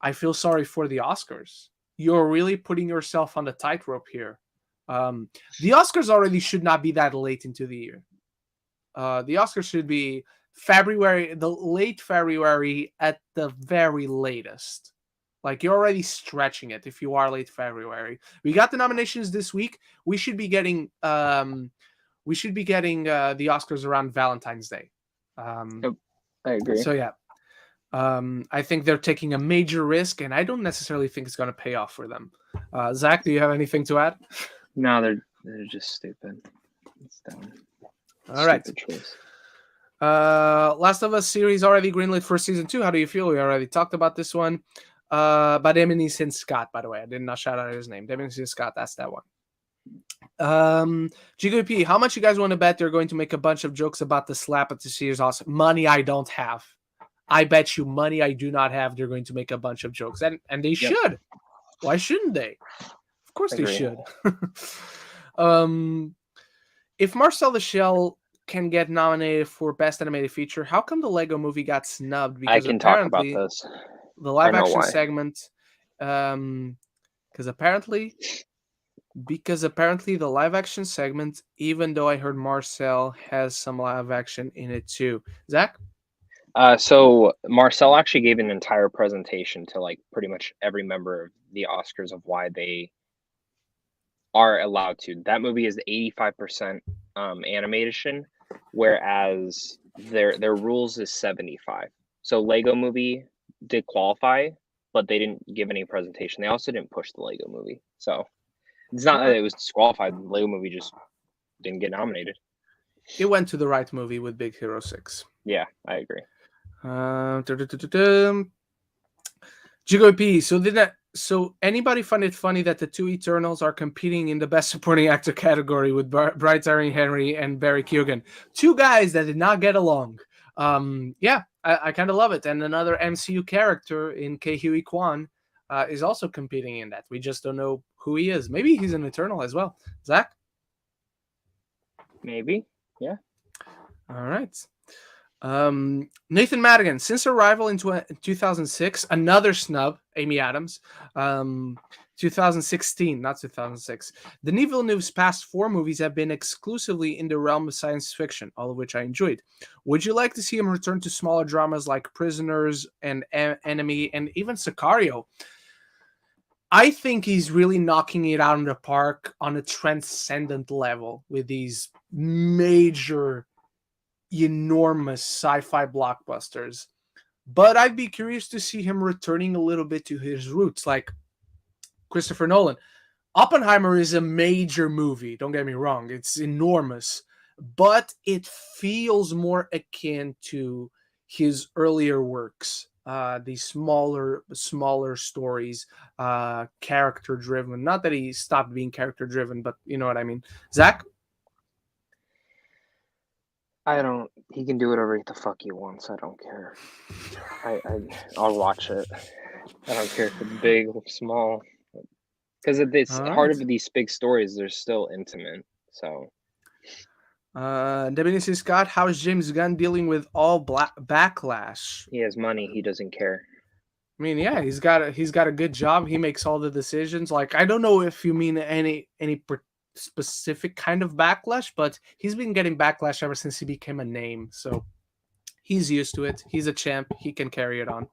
I feel sorry for the Oscars. You're really putting yourself on the tightrope here. The Oscars already should not be that late into the year. The Oscars should be late February at the very latest. Like, you're already stretching it if you are late February. We got the nominations this week. We should be getting the Oscars around Valentine's Day. I agree. So yeah. I think they're taking a major risk, and I don't necessarily think it's going to pay off for them. Zach, do you have anything to add? No, they're just stupid. It's dumb. All right. Last of Us series already greenlit for season 2. How do you feel? We already talked about this one. By Emily Sin Scott, by the way. I did not shout out his name. Emily Sin Scott, that's that one. GQP, how much you guys want to bet they're going to make a bunch of jokes about the slap at the series? Awesome. Money I don't have. I bet you money I do not have they're going to make a bunch of jokes. And they should. Why shouldn't they? Of course they should. If Marcel the Shell can get nominated for Best Animated Feature, how come the Lego Movie got snubbed? Because I can talk about this. The live action segment, because apparently the live action segment, even though I heard Marcel has some live action in it too. Zach? So Marcel actually gave an entire presentation to like pretty much every member of the Oscars of why they are allowed to. That movie is 85% animation, whereas their rules is 75. So Lego Movie did qualify, but they didn't give any presentation. They also didn't push the Lego Movie. So It's not that it was disqualified. The Lego movie just didn't get nominated. It went to the right movie with Big Hero 6. Yeah, I agree. GGP. So anybody find it funny that the two Eternals are competing in the Best Supporting Actor category with Bright Tyree Henry and Barry Keoghan? Two guys that did not get along. Yeah, I kind of love it. And another MCU character in Ke-Huy Quan is also competing in that. We just don't know who he is. Maybe he's an Eternal as well. Zach? Maybe. Yeah. All right. Nathan Madigan, since Arrival in 2006, another snub, Amy Adams, 2016, not 2006. Denis Villeneuve's past 4 movies have been exclusively in the realm of science fiction, all of which I enjoyed. Would you like to see him return to smaller dramas like Prisoners and Enemy and even Sicario? I think he's really knocking it out in the park on a transcendent level with these major, enormous sci-fi blockbusters. But I'd be curious to see him returning a little bit to his roots, like Christopher Nolan. Oppenheimer is a major movie, don't get me wrong. It's enormous, but it feels more akin to his earlier works. These smaller stories, character driven. Not that he stopped being character driven, but you know what I mean. Zach? He can do whatever the fuck he wants. I don't care. I'll watch it. I don't care if it's big or small. Because at the heart of these big stories, they're still intimate. So. Debbie Scott, how is James Gunn dealing with all backlash? He has money. He doesn't care. I mean, yeah, he's got a good job. He makes all the decisions. Like, I don't know if you mean any specific kind of backlash, but he's been getting backlash ever since he became a name. So he's used to it. He's a champ. He can carry it on.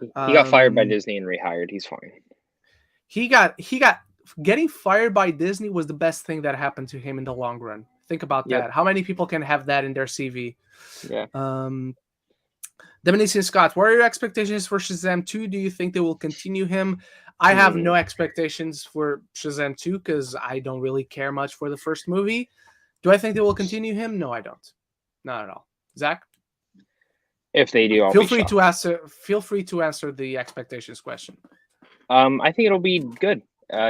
He got fired by Disney and rehired. He's fine. He got getting fired by Disney was the best thing that happened to him in the long run. Think about that. How many people can have that in their CV? Yeah. Dominican Scott, what are your expectations for Shazam 2? Do you think they will continue him? I have no expectations for Shazam 2 because I don't really care much for the first movie. Do I think they will continue him? No, I don't. Not at all. Zach? If they do, feel free to answer the expectations question. I think it'll be good.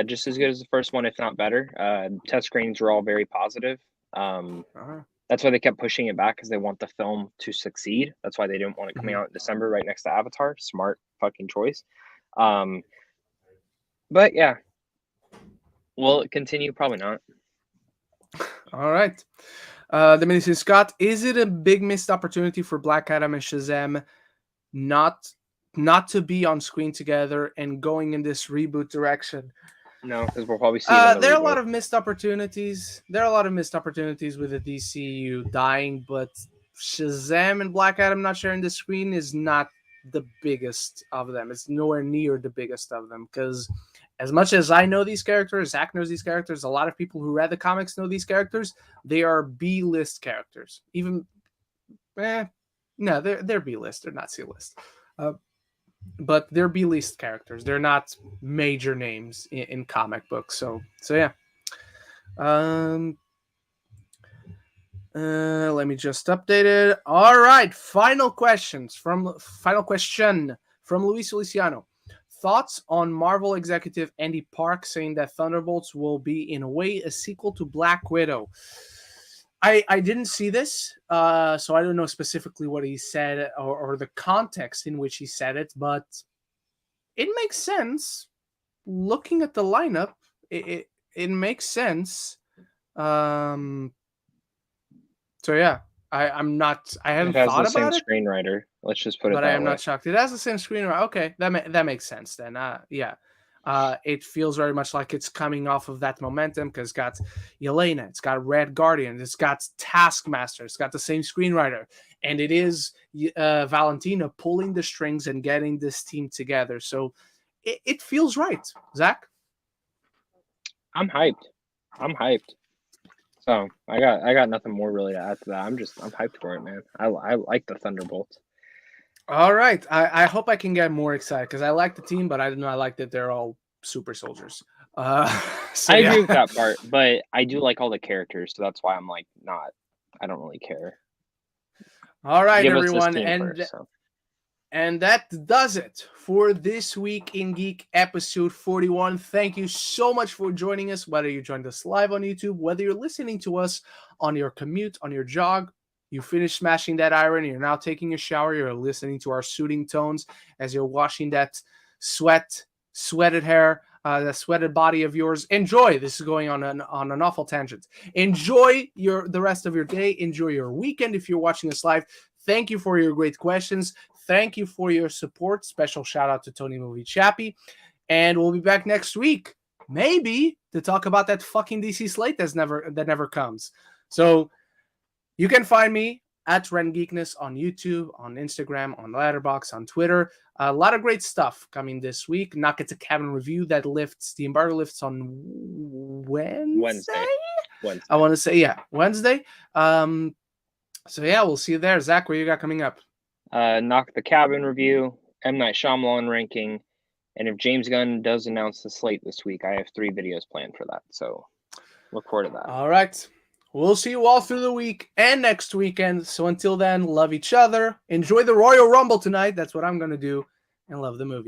Just as good as the first one, if not better. Test screenings were all very positive. That's why they kept pushing it back, because they want the film to succeed. That's why they didn't want it coming out in December right next to Avatar. Smart fucking choice. But yeah, will it continue? Probably not. All right. Dominican Scott, is it a big missed opportunity for Black Adam and Shazam not to be on screen together and going in this reboot direction? No, because we'll probably see. There are a lot of missed opportunities. There are a lot of missed opportunities with the DCU dying, but Shazam and Black Adam not sharing the screen is not the biggest of them. It's nowhere near the biggest of them, because as much as I know these characters, Zach knows these characters, a lot of people who read the comics know these characters. They are B-list characters. Even, no, they're B-list. They're not C-list. But they're B-list characters. They're not major names in comic books. So yeah. Let me just update it. All right. Final question from Luis Feliciano. Thoughts on Marvel executive Andy Park saying that Thunderbolts will be, in a way, a sequel to Black Widow? I didn't see this, so I don't know specifically what he said or the context in which he said it, but it makes sense. Looking at the lineup, it makes sense. So yeah, I haven't thought about it. It has the same screenwriter. Let's just put it that way. But I am not shocked. It has the same screenwriter. Okay, that makes sense then. Yeah. It feels very much like it's coming off of that momentum, because it's got Yelena, it's got Red Guardian, it's got Taskmaster, it's got the same screenwriter, and it is Valentina pulling the strings and getting this team together. So it feels right. Zach? I'm hyped. So I got nothing more really to add to that. I'm hyped for it, man. I like the Thunderbolts. All right. I hope I can get more excited, because I like the team, but I don't know. I like that they're all super soldiers. So I yeah. agree with that part, but I do like all the characters, so that's why I'm like I don't really care. All right, Give us this everyone, team first. So. and that does it for this week in Geek episode 41. Thank you so much for joining us, whether you joined us live on YouTube, whether you're listening to us on your commute, on your jog, you finished smashing that iron, you're now taking a shower, you're listening to our soothing tones as you're washing that sweated hair, the sweated body of yours. Enjoy. This is going on an awful tangent. Enjoy the rest of your day. Enjoy your weekend if you're watching us live. Thank you for your great questions. Thank you for your support. Special shout out to Tony Movie Chappie. And we'll be back next week, maybe, to talk about that fucking DC slate that never comes. So you can find me at Ren Geekness on YouTube, on Instagram, on Letterboxd, on Twitter. A lot of great stuff coming this week. Knock It to Cabin review that lifts. The embargo lifts on Wednesday. I want to say, Wednesday. So yeah, we'll see you there. Zach, what you got coming up? Knock the Cabin review, M. Night Shyamalan ranking, and if James Gunn does announce the slate this week, I have 3 videos planned for that. So look forward to that. All right. We'll see you all through the week and next weekend. So until then, love each other. Enjoy the Royal Rumble tonight. That's what I'm going to do. And love the movie.